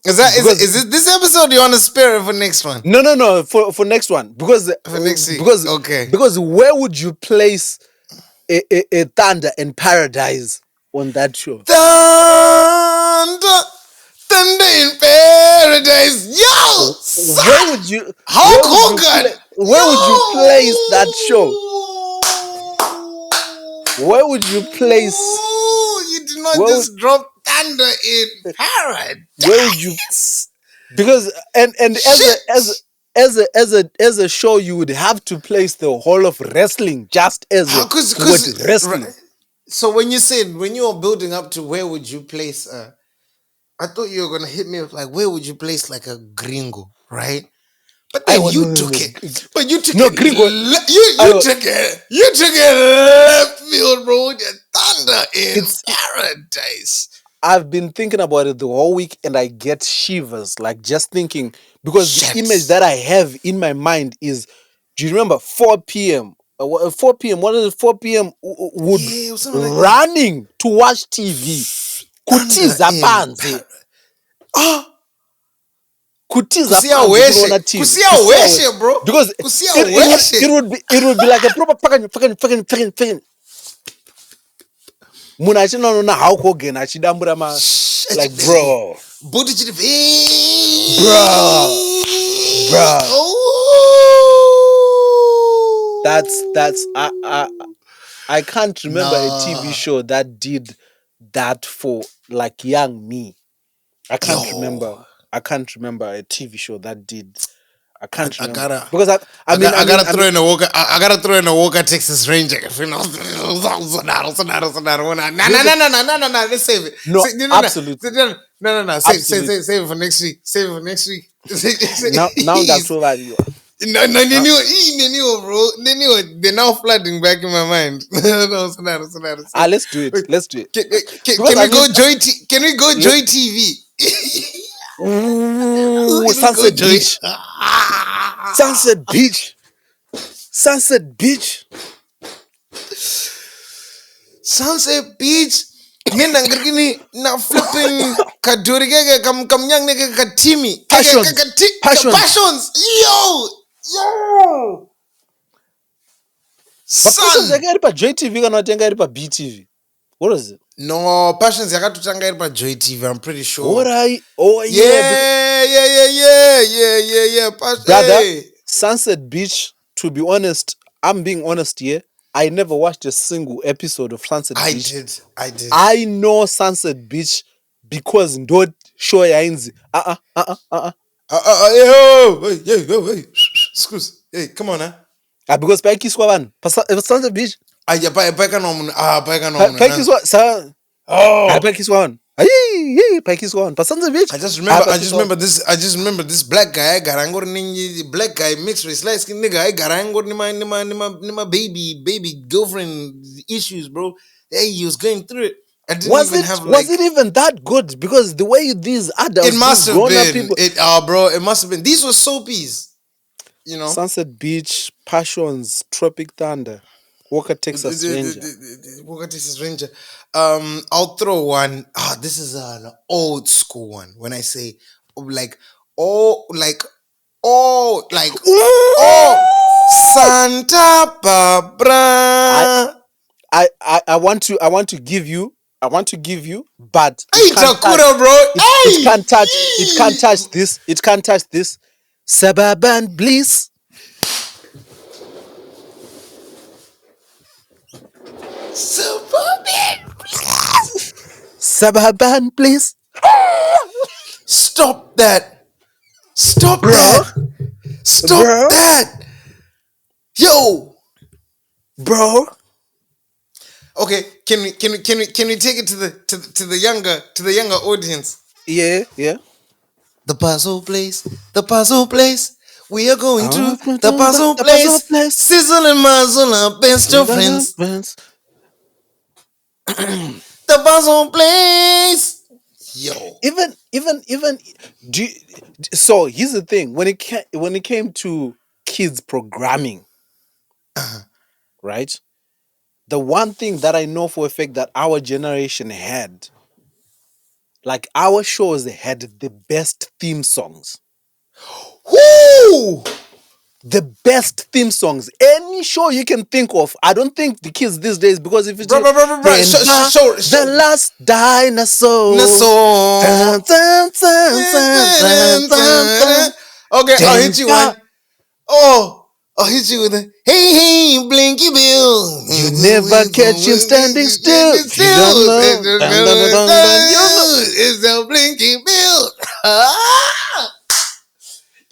Is this episode you want to spare it for next one? No, for next one, because For next week. Okay. Because where would you place a Thunder and Paradise on that show? Thunder in Paradise. Yo, son. Where would you Hulk Hogan? Where would you place that show? Where would you place? You did not just drop Thunder in Paradise. Where would you? Because and as a show, you would have to place the whole of wrestling just as a word wrestling. Right. So when you were building up to where would you place I thought you were gonna hit me with like where would you place like a gringo, right? But then you took it. But you took no it. gringo. You took it left field, bro. With your Thunder in Paradise. I've been thinking about it the whole week and I get shivers, like just thinking, because Shit. the image that I have in my mind is, do you remember 4 p.m.? 4 p.m. What is it? 4 p.m. would running to watch TV. Kutiza panze. Kutiza panze, bro. Because it would be like a proper fucking. Muna achinoona Hulk Hogan achidambura like bro. Bro. That's I can't remember a TV show that did that for like young me. I can't remember a TV show that did. I can't remember because I gotta throw in a Walker. I gotta throw in a Walker Texas Ranger. No. Let's save it. No, absolutely. No. Save it for next week. Save it for next week. Now that's so bad. No, bro. They're now flooding back in my mind. Let's do it. Can we go Joy TV? Ooh, Sunset Beach. Mina ngirikini na flipping kadurigege kamnyang nige katimi. Passions. Yo. But Passions yakaripa JTV kana yakaripa BTV. What is it? No, Passions yakatutanga iripa Joy TV, I'm pretty sure. Yeah. Brother, Sunset Beach, to be honest, I'm being honest here, I never watched a single episode of Sunset Beach. I did. I know Sunset Beach because don't show yainzi. Hey. Excuse. Hey, come on, huh? Because paikiswa van. Sunset Beach. Paikiswa van. Paikiswa van. Sunset Beach. I just remember this black guy garangor ningi black guy mixed race light skin nigga I garangor nima baby girlfriend issues, bro. Hey, he was going through it. Was it even that good? Because the way these adults, it must have been people, it must have been. These were soapies, you know. Sunset Beach, Passions, Tropic Thunder. Walker Texas Ranger. Walker Texas Ranger. I'll throw one. This is an old school one. When I say like like Santa Barbara. I want to give you, but Hey, Takura, bro. it can't touch this. It can't touch this. Suburban Bliss. Suburban Bliss. Stop that. Stop Bro. that. Stop Bro. that. Yo. Bro. Okay, can we take it to the younger audience? Yeah. The puzzle place. We are going to the puzzle place. Sizzle and Muzzle are best of friends. The puzzle place. Yo. Even so here's the thing. When it came to kids programming, right? The one thing that I know for a fact that our generation had, like our shows had the best theme songs. Woo! The best theme songs. Any show you can think of. I don't think the kids these days, because if it's the last dinosaur. Okay, I'll hit you one. I'll hit you with a hey, Blinky Bill. You never catch him standing still. It's the Blinky Bill.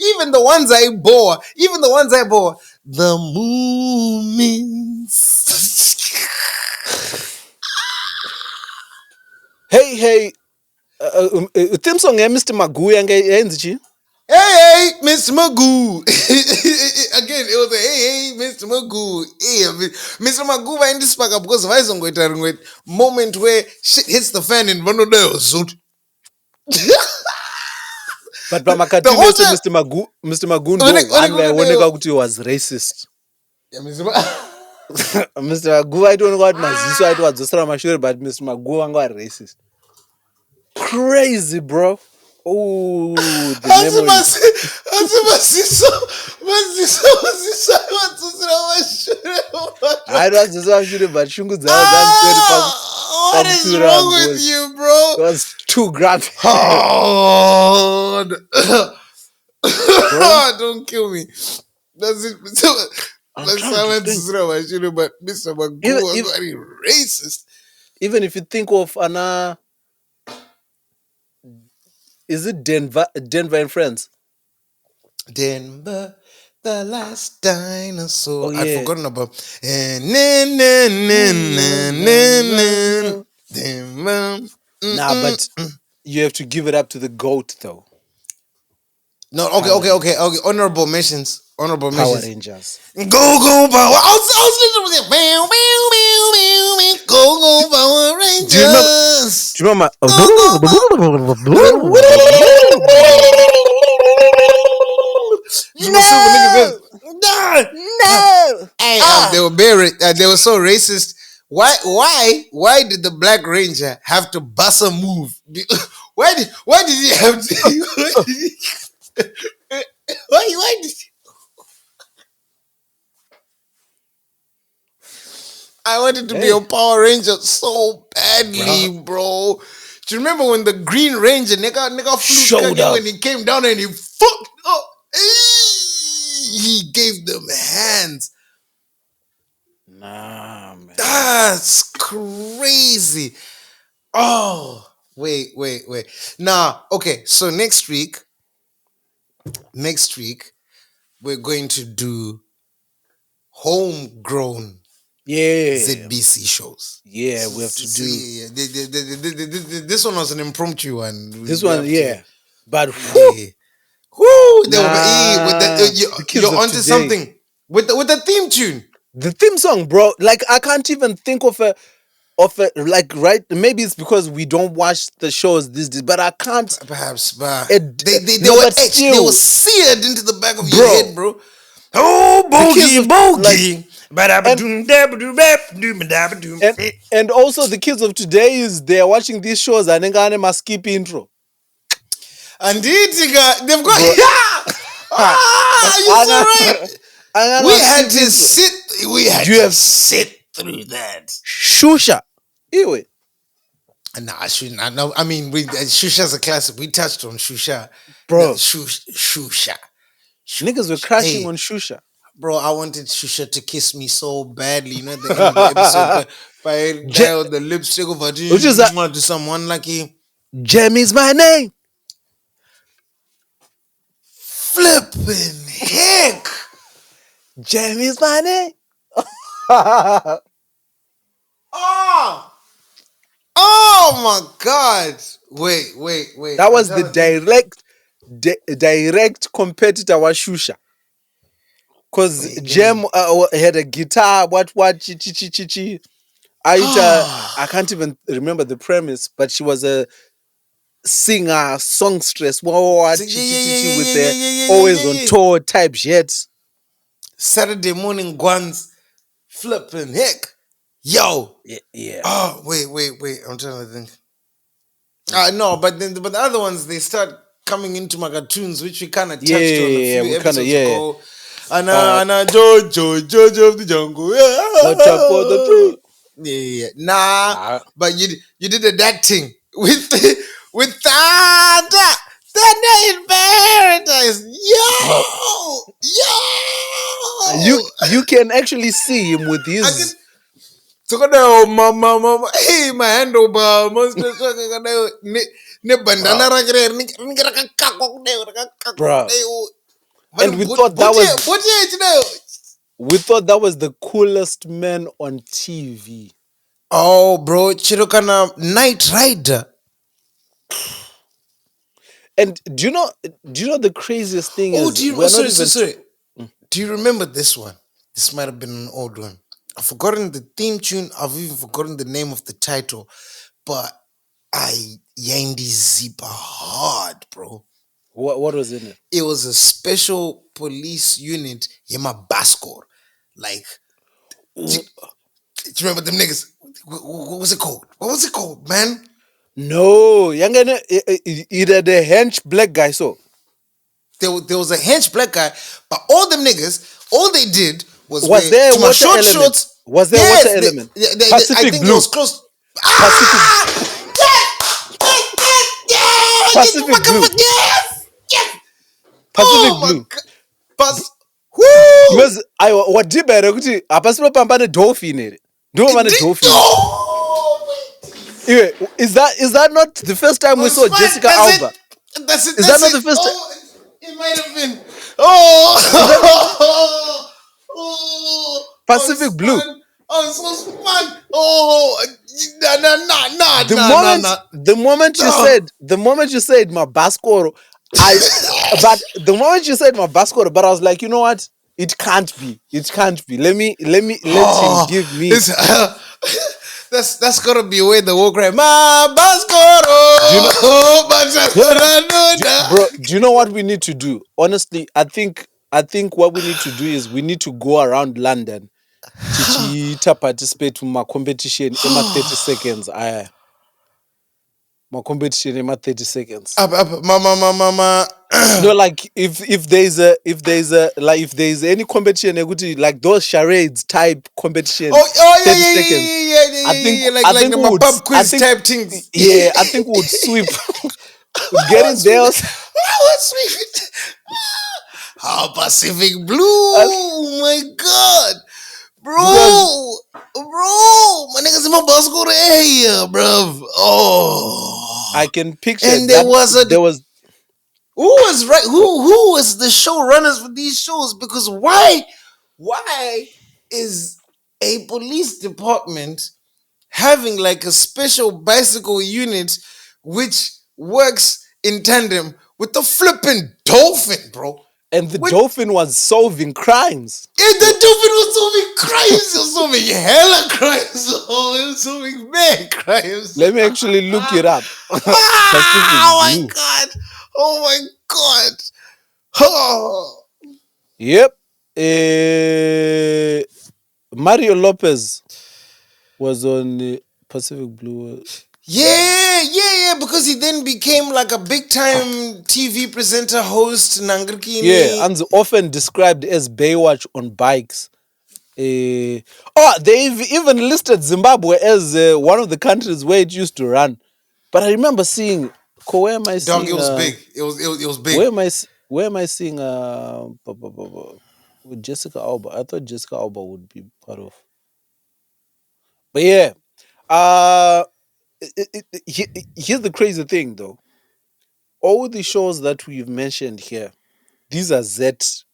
Even the ones I bore. The Moomins. Hey, theme song ya Mr. Magoo yange. Hey, Mr. Magoo. Again, it was a hey, Mr. Magoo. Hey, Mr. Magoo va in this pack because why is it moment where shit hits the fan in one of those. But Pamakati Mr. Magoo he was racist. Yeah, Mr. Magoo I don't know what maziso I was just mashure, but Mr. Magoo was racist. Crazy, bro. Oh, the memories. I was just mashure, but shungu zao what is wrong with you, bro? It was too graphic. Don't kill me. That's it. But Mr. Magoo was very racist. Even if you think of is it Denver and Friends? Denver, the last dinosaur. Oh, yeah. I'd forgotten about. But you have to give it up to the GOAT though. No, okay. Honorable mentions. Power Rangers. Go Power. I was listening to it. Go Power Rangers. Do you remember? No. Hey, they were very. They were so racist. Why did the Black Ranger have to bust a move? Why did he have to? Why did he? I wanted to be a Power Ranger so badly, bro. Do you remember when the Green Ranger nigga flew when he came down and he fucked up? He gave them hands. Nah, man. That's crazy. Oh, wait. Nah, okay. So next week, we're going to do homegrown ZBC shows. Yeah, we have to do. Yeah. This one was an impromptu one. But you're onto something with the theme tune. The theme song, bro. Like I can't even think of a like right. Maybe it's because we don't watch the shows these days, but I can't. Perhaps, but they were etched. They were seared into the back of your head, bro. Oh, boogie. And also the kids of today is they're watching these shows and then must skip intro. And they've got Bro. you're so right. We had to sit through that. Shusha. Anyway. Nah, I shouldn't. I mean, Shusha's a classic. We touched on Shusha, Bro. Shusha. Niggas were crashing on Shusha. Bro, I wanted Shusha to kiss me so badly. You know, at the end of the episode, by the lipstick of her, to someone like him. Jem is my name. Flipping heck. Jem is my name. Oh my God. Wait. That was the direct competitor was Shusha. Because Jem had a guitar, what, chi. I can't even remember the premise, but she was a singer, songstress, with the always on tour type shit. Saturday morning guns, flipping heck. Yo. Yeah. Oh, wait. I'm trying to think. No, but the other ones, they start coming into my cartoons, which we kind of touched on a few episodes ago. And Jojo of the Jungle. Watch out for the truth. Yeah. Nah. But you did that thing with Thunder in Paradise. Yo. You can actually see him with his. So mama, hey, my handlebar, monster, bro. And we thought that was the coolest man on TV. Oh, bro, Chirokana Knight Rider. And do you know the craziest thing is? Sorry. Do you remember this one? This might have been an old one. I've forgotten the theme tune. I've even forgotten the name of the title. But I Yandi Zipa hard, bro. What was in it? It was a special police unit, Yema Baskor. Like, do you remember them niggas? What was it called? What was it called, man? No, Yangana, either the hench black guy, so. There was a hench black guy, but all them niggas, all they did was there to my water short element? shorts. Was there water element? Pacific I think Blue. it was close. Pacific Blue. Yes. Pacific Blue. Because I what did better kuti apasino pamba ne dolphin ere. Do man dolphin. Is that not the first time we saw Jessica Alba? That's it. Is that not the first time? It might have been. Pacific Blue. Oh, so smart. Oh, nah. The moment you said my Bascoro, but I was like, you know what? It can't be. Let him give me. That's gotta be where the war cry. Ma Bascoro. Bro, do you know what we need to do? Honestly, I think what we need to do is we need to go around London to participate in my competition in my 30 seconds. My competition in my 30 seconds. Mama. No, like if there's any competition, like those charades type competition. 30 seconds. I think the pub quiz type things. Yeah, I think we would sweep. Getting there. I would sweep. How Pacific Blue? Oh my God. Bro, my niggas in my bus go to area, bro. Oh, I can picture. And there was who was right? Who was the showrunners for these shows? Because why is a police department having like a special bicycle unit which works in tandem with the flipping dolphin, bro? And the dolphin was solving crimes. Yeah, the dolphin was solving crimes. It was solving hella crimes. Oh, it was solving mad crimes. Let me actually look it up. Oh my God. Oh my God. Oh. Yep. Mario Lopez was on Pacific Blue. Yeah, because he then became like a big time TV presenter, host, Nangrikini. Yeah, and often described as Baywatch on bikes. They've even listed Zimbabwe as one of the countries where it used to run. But I remember seeing, where am I seeing? Dog, it was big. It was big. Where am I seeing with Jessica Alba? I thought Jessica Alba would be part of. But yeah, here's the crazy thing though. All the shows that we've mentioned here, these are ZBC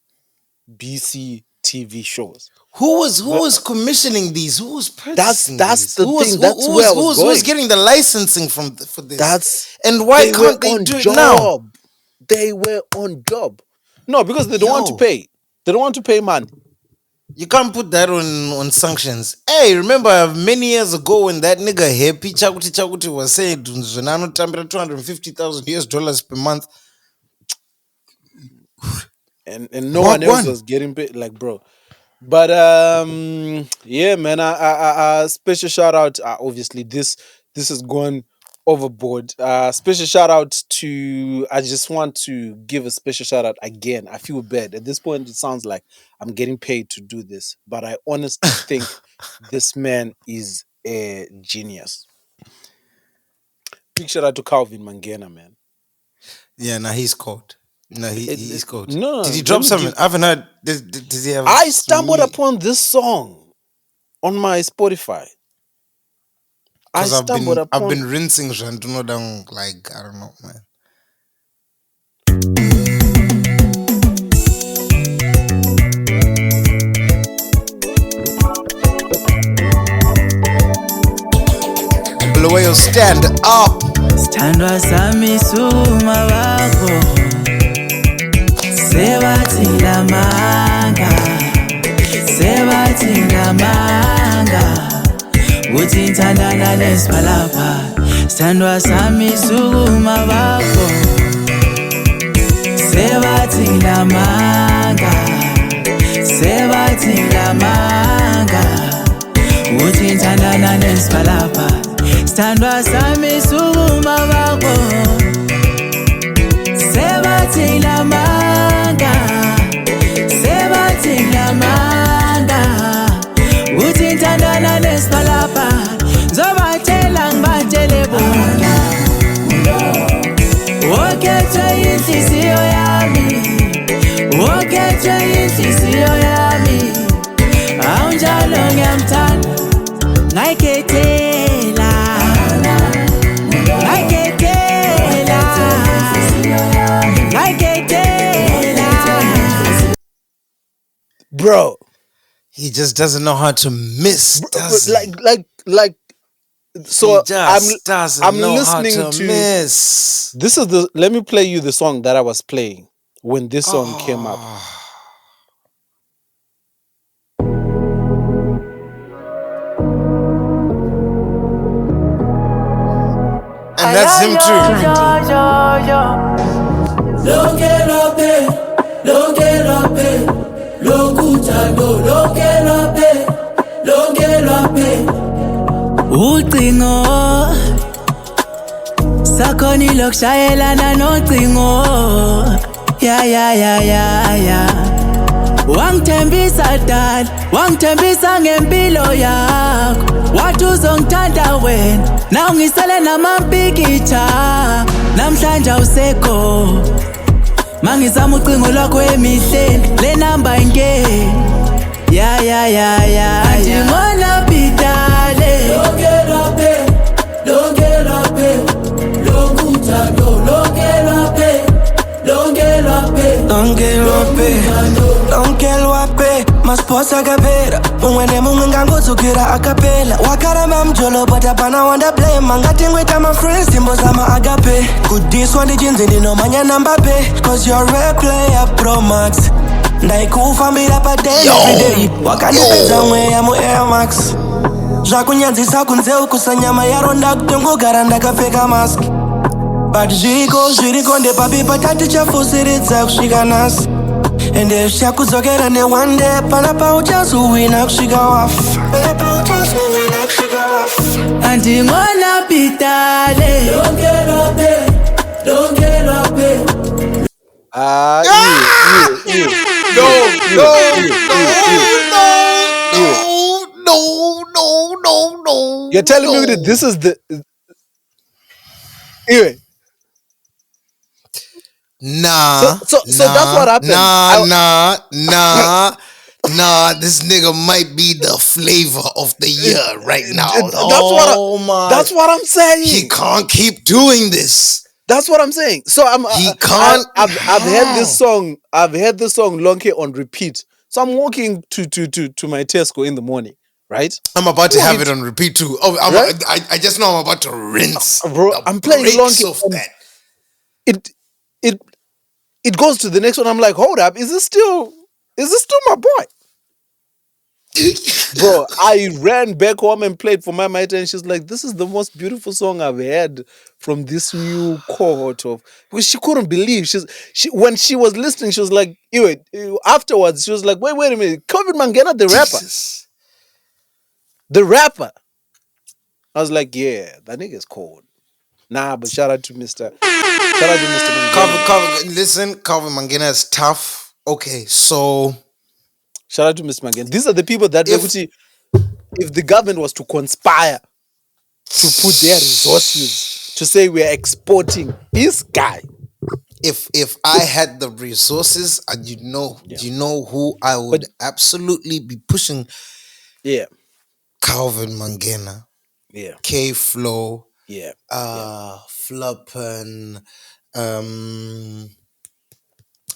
TV shows. Who was commissioning these? Who was purchasing that's these? the thing. That's where I was going. Who's getting the licensing for this? And why can't they do it now? They were on job. No, because they don't want to pay. They don't want to pay money. You can't put that on sanctions. Hey, remember many years ago when that nigga Happy Chakuti was saying $250,000 per month, and no one else was getting paid, like, bro. But yeah, man. I special shout out. Obviously, this has gone overboard. Special shout out to. I just want to give a special shout out again. I feel bad at this point. It sounds like I'm getting paid to do this, but I honestly think this man is a genius. Big shout out to Calvin Mangena, man. Yeah, now he's cold. No, he's cold. No, did he drop something? I haven't heard. Did he have? I stumbled upon this song on my Spotify. I've been rinsing Shantuno down, like, I don't know, man. Blow, stand up. Stand wasami suma wako. Sebatinga manga Uthi ntandana nesiphalapha Sithandwa sami sukuma bakho Sebatinga manga Uthi ntandana nesiphalapha Sithandwa sami sukuma bakho Sebatinga manga Uthi ntandana nesiphalapha Zobatshela ngibatshele bona Okhethwe inhliziyo yami Awunjalo ngiyamthanda Ngayikhethela Bro, he just doesn't know how to miss. So I'm know listening how to miss. This is let me play you the song that I was playing when this song came up. And that's him too. Ucingo sakhonile kushayelana nocingo ya wangithembisa dala wangithembisa ngempilo yakho wathi uzongithanda wena na ungisele namampikitsha namhlanje awusekho mangizama ucingo lwakho emihleni le number ingeni ya ngona bidale longelwape masposa kapera umwene mumwe ngangodzokera akapela wakarama mjolo but apana wanda blame angatingwita mafriends timbo zama agape kudiswa ndichinzi ndinomanya nambape cause you're a player pro max ndaikufambira padei everyday wakandipedza mweya mu Air Max zvakunyadzisa kunze ukusanyama yaronda kutongogara ndakapfeka mask but zviriko ndepapi patati chafusiridza kusvika nhasi ende ushakuzogera ne one day panapa uchazuwina kusvika wafa andingona pitale don't get up there. No. You're telling me that this is the anyway. Nah. So that's what happened. Nah. This nigga might be the flavor of the year right now. That's what I'm saying. He can't keep doing this. That's what I'm saying. So He can't. I've heard this song. I've heard this song Lonke on repeat. So I'm walking to my Tesco in the morning, right? I'm about to have it on repeat too. Oh, I just know I'm about to rinse. Bro, I'm playing Lonke of that. It goes to the next one. I'm like, hold up, is this still my boy? Bro, I ran back home and played for my mate, and she's like, this is the most beautiful song I've heard from this new cohort of, because she couldn't believe. When she was listening, she was like, afterwards, she was like, wait a minute, Covid Mangena, the rapper. Jesus. The rapper. I was like, yeah, that nigga's cold. Nah, but shout out to Mr. Mangena. Listen, Calvin Mangena is tough. Okay, so shout out to Mr. Mangena. These are the people that if the government was to conspire to put their resources to say we're exporting this guy. If I had the resources, and you know who I would absolutely be pushing? Yeah. Calvin Mangena. Yeah. K-Flow. Yeah. Flippen.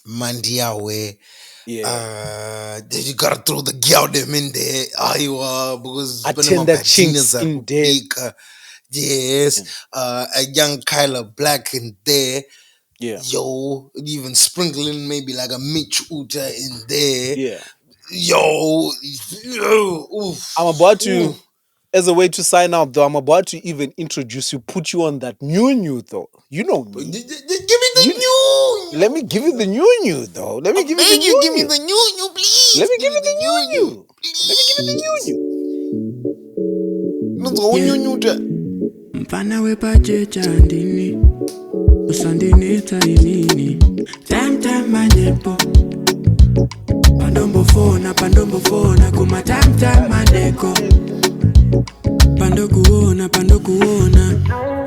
Mandiawe. Yeah. You gotta throw the girl them in there. Because attend that chinks in there. Yes. A young Kyla Black in there. Yeah. Yo, even sprinkling maybe like a Mitch Uta in there. Yeah. Yo. Oof. I'm about to, as a way to sign out though, I'm about to even introduce you, put you on that new though. You know me. Give me the new. Let me give you the new though. Let me give you the new. Give me the new, please. Let me give you the new. Let me give you the new. Mpana wepa jecha ndini usandini tainini time manepo pandombo fona kuma time madeko pando kuona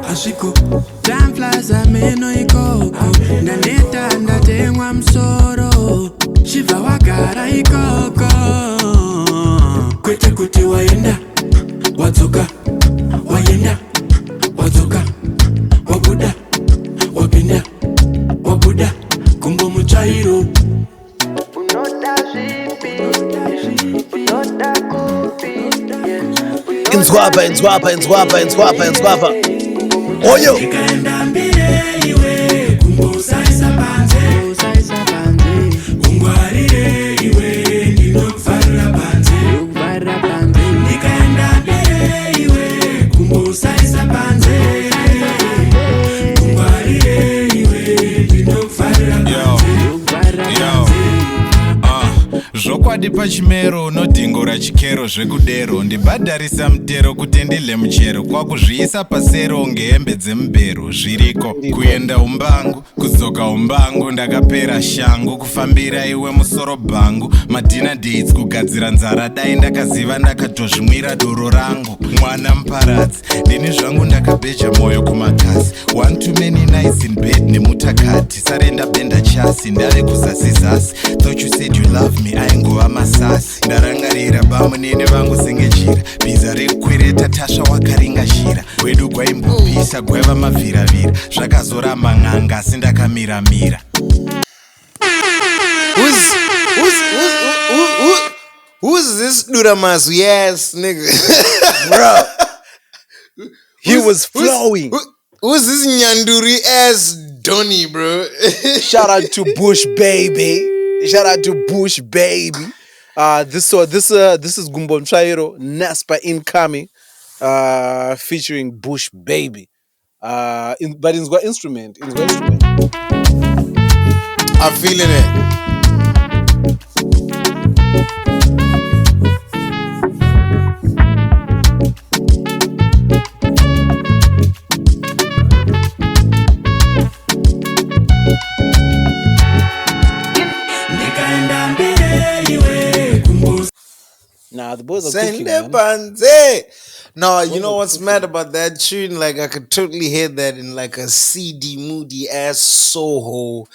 ashiko time flies ameno ikoko ndaneta ndatengwa msoro shiva wakara ikoko kwete kuti waenda watoka wayenda watoka wabuda wapinda wabuda kumbo muchairo Inzwapa. Oyo. Ikaenda mbele iwe kumbo saisa panze ungwarire iwe ndinokfarira panze ikaenda mbele iwe kumbo saisa panze ungwarire iwe ndinokfarira panze zvokwadi pachimero unodhingura chikero zvekudero ndibhadharisa mutero kuti ndidle muchero kwakuzviisa pasero ngehembe dzemubhero zviriko kuenda umbangu kudzoka umbangu ndakapera shangu kufambira iwe musoro bhangu madhina dates kugadzira nzara dai ndakaziva ndakatozvimwira doro rangu mwana muparadzi ndini zvangu ndakabeja mwoyo kumakasi one too many nights in bed nemutakati sarenda benda chasi ndave kuzasi-zasi thought you said you love me aingova masasi ndarangarira bamunene vangu sengejira bhiza rekukwereta tasva wakaringashira wedu gwaimbopisa gwaiva mavhiravira zvakazoramba ng'anga asi ndakamira-mira. Who's this Duramazwi ass nigga? Bro. He was flowing. Who's this Nyanduri ass Donny, bro? Shout out to Bush Baby. This is Gumbo Mchairo, Naspa incoming, featuring Bush Baby. But it's got instrument. I'm feeling it. Nah, the boys are Send cooking, the man. banze. No, you Boys know are what's cooking. mad about that tune? Like I could totally hear that in like a seedy, moody ass Soho,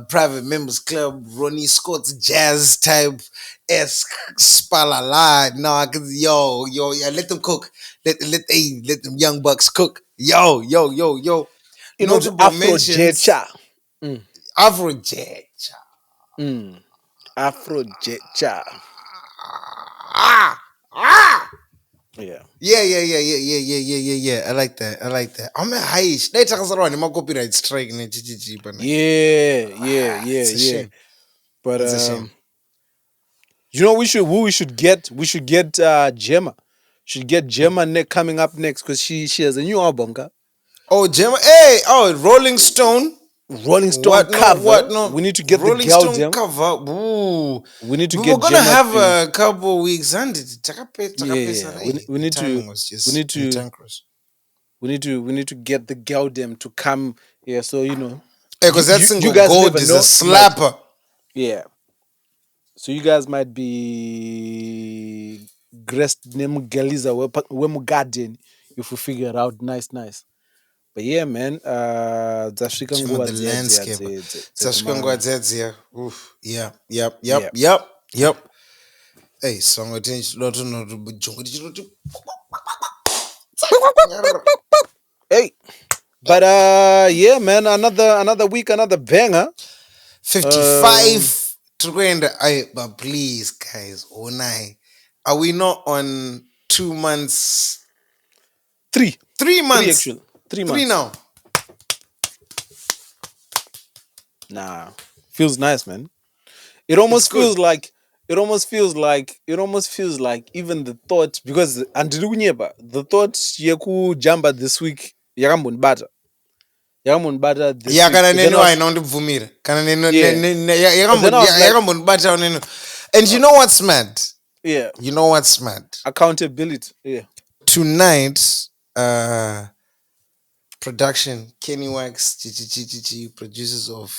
private members club, Ronnie Scott's jazz type esque spalala. No, I could yeah, let them cook. Let them young bucks cook. Yo. You know, the Notable Afro mentions Jecha. Afrojack. Afro Jecha. Ah, ah. Yeah. Yeah. I like that. I'm a high. They talk about my copyright strike. But Yeah. it's a shame. But It's a shame. you know, we should get Gemma. Should get Gemma coming up next because she has a new album, ka? Oh, Gemma. Hey, Rolling Stone. Rolling Stone What cover. no? We need to get the Rolling girl Stone them. cover. Ooh. We need to We were get gonna Gemma have to a couple weeks and yeah. We the need to timing was we need just to cantankerous. we need to get the girl them to come. Yeah, so you know, Because that you single guys Gold never is a know. You might slapper. yeah. So you guys might be dressed name Galiza we garden if we figure it out. Nice. But yeah, man, dzasvika Jim of nguva the dziya dziya landscape. dzekumana. Oof. Yeah. Yeah. Hey, song attention. Hey, but yeah, man, another week, another banger. 55 trend. But please, guys, are we not on 2 months? Three 3 months. actually, 3 Three months. now. Nah, feels nice, man. It It's almost good. feels like even the thought, because the thought yeku jamba this week yakambonibata this Yeah, week, kana but then neno I was ainondibvumira. Kana neno yeah, but then I was like yakambonibata neno. And you know what's mad? yeah, You know what's mad? accountability, yeah. Tonight, production, Kenny Wax, producers of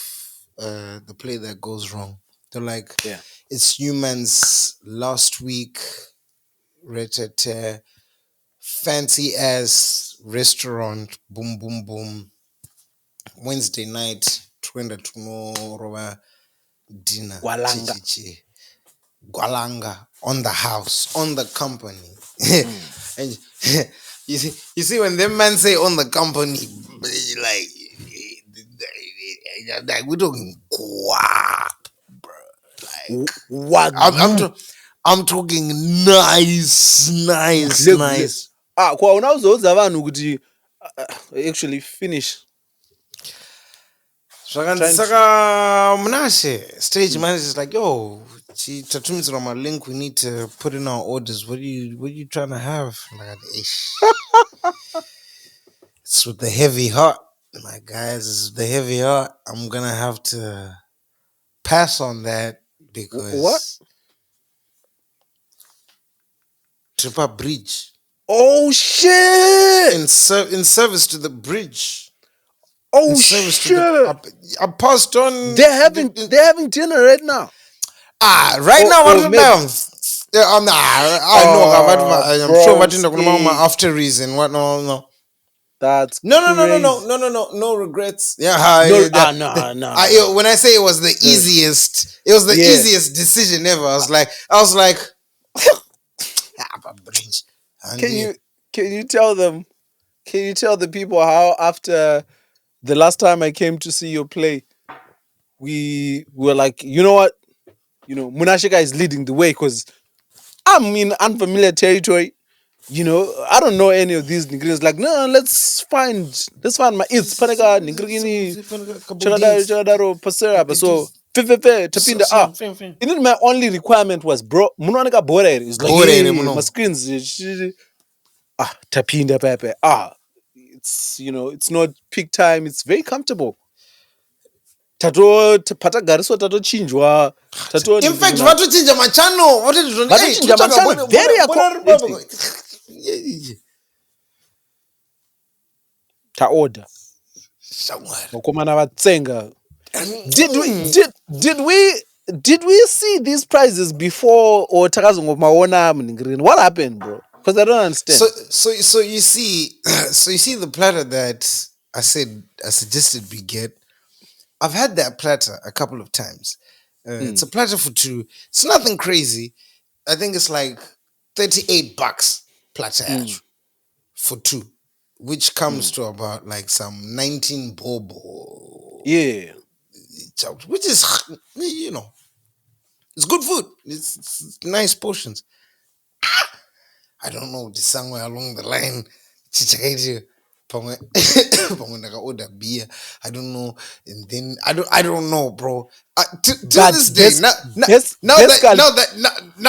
the play that goes wrong. They're like, Yeah. it's humans last week, rated fancy ass restaurant, boom. Wednesday night, twenda tomorrow dinner, Walanga. Gualanga on the house, on the company. And you see when them man say on the company, like we're talking guap, bro. Like Wagyu. I'm talking nice. Gle. Kwa unauzodza vanhu kuti actually finish trying to Saka Munashe stage manager is like, yo, tatumidzira my link. We need to put in our orders. What are you trying to have? Like, ish. It's with the heavy heart, my guys. It's with the heavy heart. I'm gonna have to pass on that what? because Tripa Bridge Oh shit! in service to the bridge. Oh shit! I passed on. They're having dinner right now. Right now, what maybe. about? Yeah, I know. I'm sure what in the after reason. What no. That's No, crazy. no regrets. Yeah, No. when I say it was the easiest, it was the easiest decision ever. I was like, bridge. Can you tell them? Can you tell the people how after the last time I came to see your play, we were like, you know what? Munashika is leading the way because I'm in unfamiliar territory. I don't know any of these niggas. Like, no, let's find my it's paneka nigrini chakadaro pasera. So fefe tapinda And then my only requirement was, bro, munaoneka bora here. It's like, hey, my screens tapinda pepe. It's not peak time. It's very comfortable. Patagariswa tatochinjwa. In fact, what to change my channel? What did you Vatochinja machannel very taorder vakomana vatsenga Did we see these prizes before or takazongomaona muningirini? What happened, bro? Because I don't understand. So you see, so you see the platter that I suggested we get. I've had that platter a couple of times. It's a platter for two. It's nothing crazy. I think it's like $38 platter for two, which comes to about like some 19 bobo. Yeah. Which is, you know, it's good food. It's nice portions. I don't know, somewhere along the line, chichakaiti pamwe pamwe ndakaorder beer. I don't know, and then I don't know, bro. To But this day, now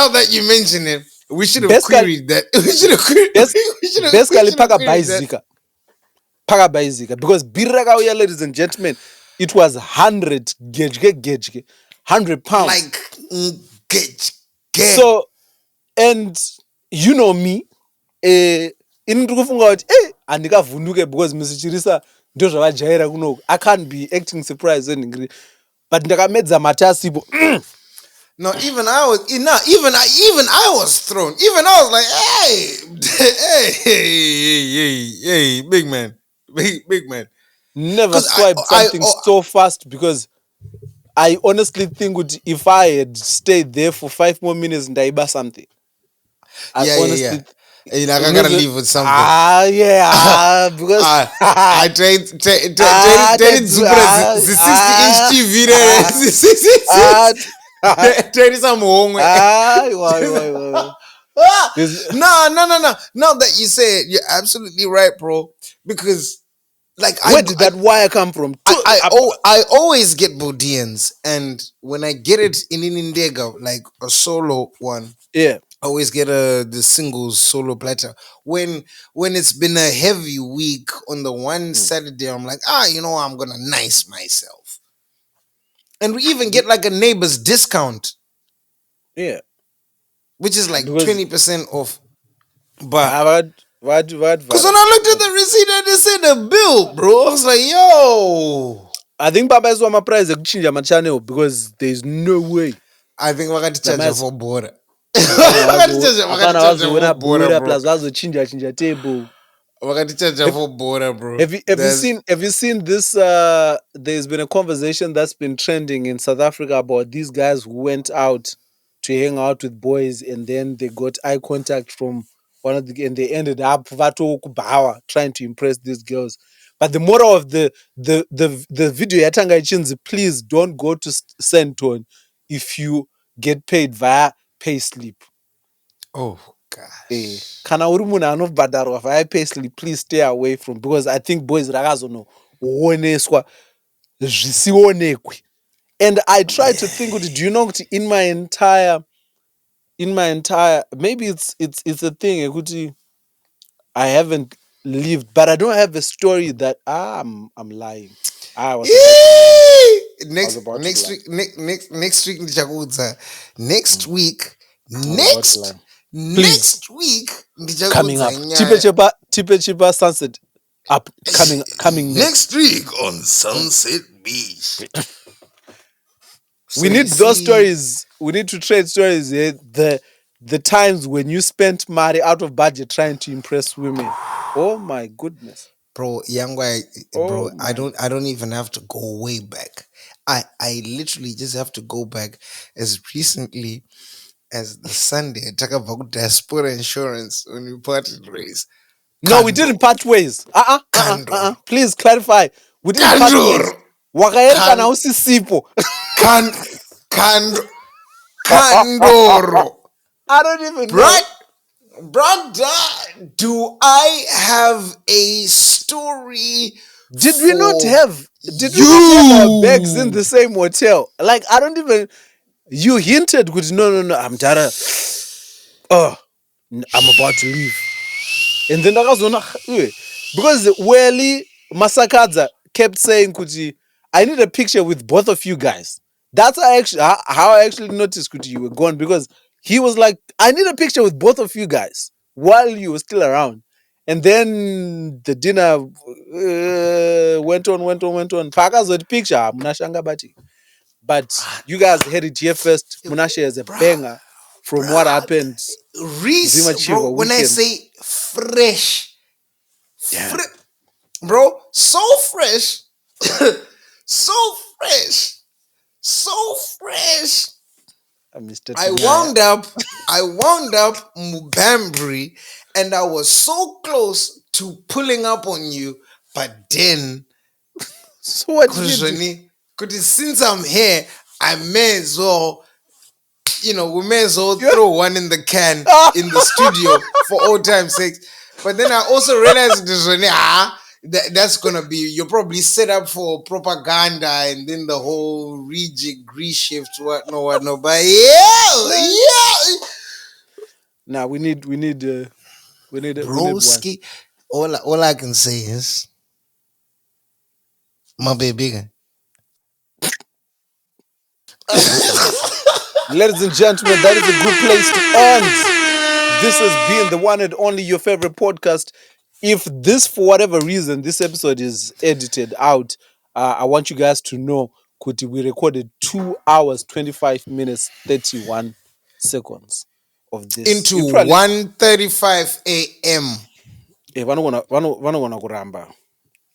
that you mention it, we should have queried that. We should have queried. Basically, Paga Baizika. Because Biragauya, ladies and gentlemen, it was 100 gauge, 100 pounds. Like gauge. So, and you know me, indikufunga kuti andikavhunduke because musichirisa ndo zvavajaira kuno. I can't be acting surprised when but ndakamedza matasipo. No, even I was thrown. Even I was like, hey, big man. Never swiped something so fast because I honestly think if I had stayed there for 5 more minutes, ndaiba something. Yeah. I gotta leave with something. Because I tried 60-inch TV there. 60-inch. No. Now that you say it, you're absolutely right, bro. Because where did that wire come from? I always get Bodians, and when I get it in Indega, like a solo one, I always get the singles solo platter. When it's been a heavy week on the one Saturday, I'm like, I'm gonna nice myself. And we even get like a neighbor's discount. Yeah. Which is like 20% off. But what? Because when I looked at the receipt and they said the bill, bro, I was like, yo. I think Papa is my price to change my channel because there's no way. I think we're going to charge for border. Have you seen this? There's been a conversation that's been trending in South Africa about these guys who went out to hang out with boys and then they got eye contact from one of and they ended up trying to impress these girls. But the moral of the video yatanga ichinzi, please don't go to Centon if you get paid via payslip. Oh gosh. Kana uri munhu anobhadharwa via payslip, please stay away from, because I think boys rakazonowoneswa zvisionekwe. And I try to think, do you know, in my entire maybe it's a thing I haven't lived, but I don't have a story that I'm lying. Next week coming up. Tipe Sunset up coming next week on Sunset Beach. We need those stories. We need to trade stories. The times when you spent money out of budget trying to impress women. Oh my goodness, bro, I don't even have to go way back. I literally just have to go back as recently as the Sunday I talk about diaspora insurance when we parted ways. No, we didn't part ways. Please clarify. We didn't part ways. Wakaereka na usisipo. Kandoro. I don't even know. Brother, do I have a story? Did we not have our bags in the same hotel? Like, I don't even. You hinted, no, I'm Dara. Oh, I'm about to leave. And then because Welly Masakadza kept saying, I need a picture with both of you guys. That's how I actually noticed you were gone, because he was like, I need a picture with both of you guys while you were still around. And then the dinner went on. Pakazoti picture, Munashanga Bati. But you guys had it here first. Munashe is a banger from what happened. Reese, Zima bro, Chiva when I weekend. say fresh, Yeah. bro, so fresh, so fresh, so fresh. Mr. I wound up Mubambri, and I was so close to pulling up on you, but then So what did you do? Kuti, since I'm here, I may as well, we may as well throw one in the can in the studio for old time's sake. But then I also realized that's gonna be, you're probably set up for propaganda and then the whole rejig, reshift, whatnot. But yeah. Nah, we need Broski. All I can say is my baby. Ladies and gentlemen, that is a good place to end. This has been the one and only your favorite podcast. If this, for whatever reason, this episode is edited out, I want you guys to know, Kuti, we recorded 2 hours, 25 minutes, 31 seconds of this. Into 1:35 a.m. Vanogona kuramba.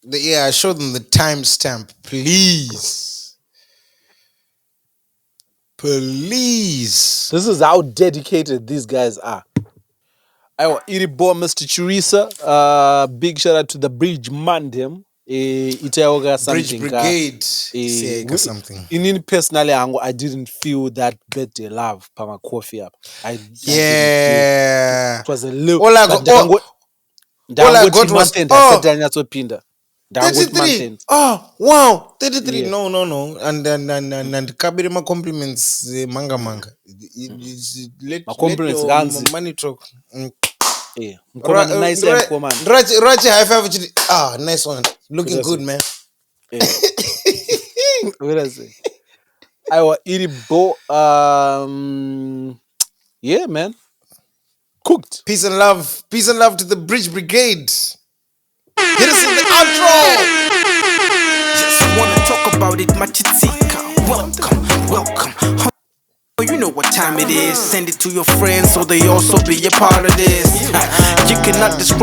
Yeah, I showed them the timestamp. Please. This is how dedicated these guys are. Iribo, Mr. Churisa. Big shout out to the Bridge Mandem. Itayoga something. Bridge Brigade. Something. In personally, I didn't feel that birthday love. Pama coffee up. Yeah. It was a little. All I got was 33. Oh wow, 33. Yeah. No. And Kabirima compliments manga. Let your money talk. Yeah. Nice Rachi high five. Nice one. Looking good, man. Yeah. What I say? I was Iribo. Yeah, man. Cooked. Peace and love to the Bridge Brigade. Hit us in the outro. Just wanna talk about it, Machitika. Welcome. Oh, you know what time it is. Send it to your friends so they also be a part of this. You cannot describe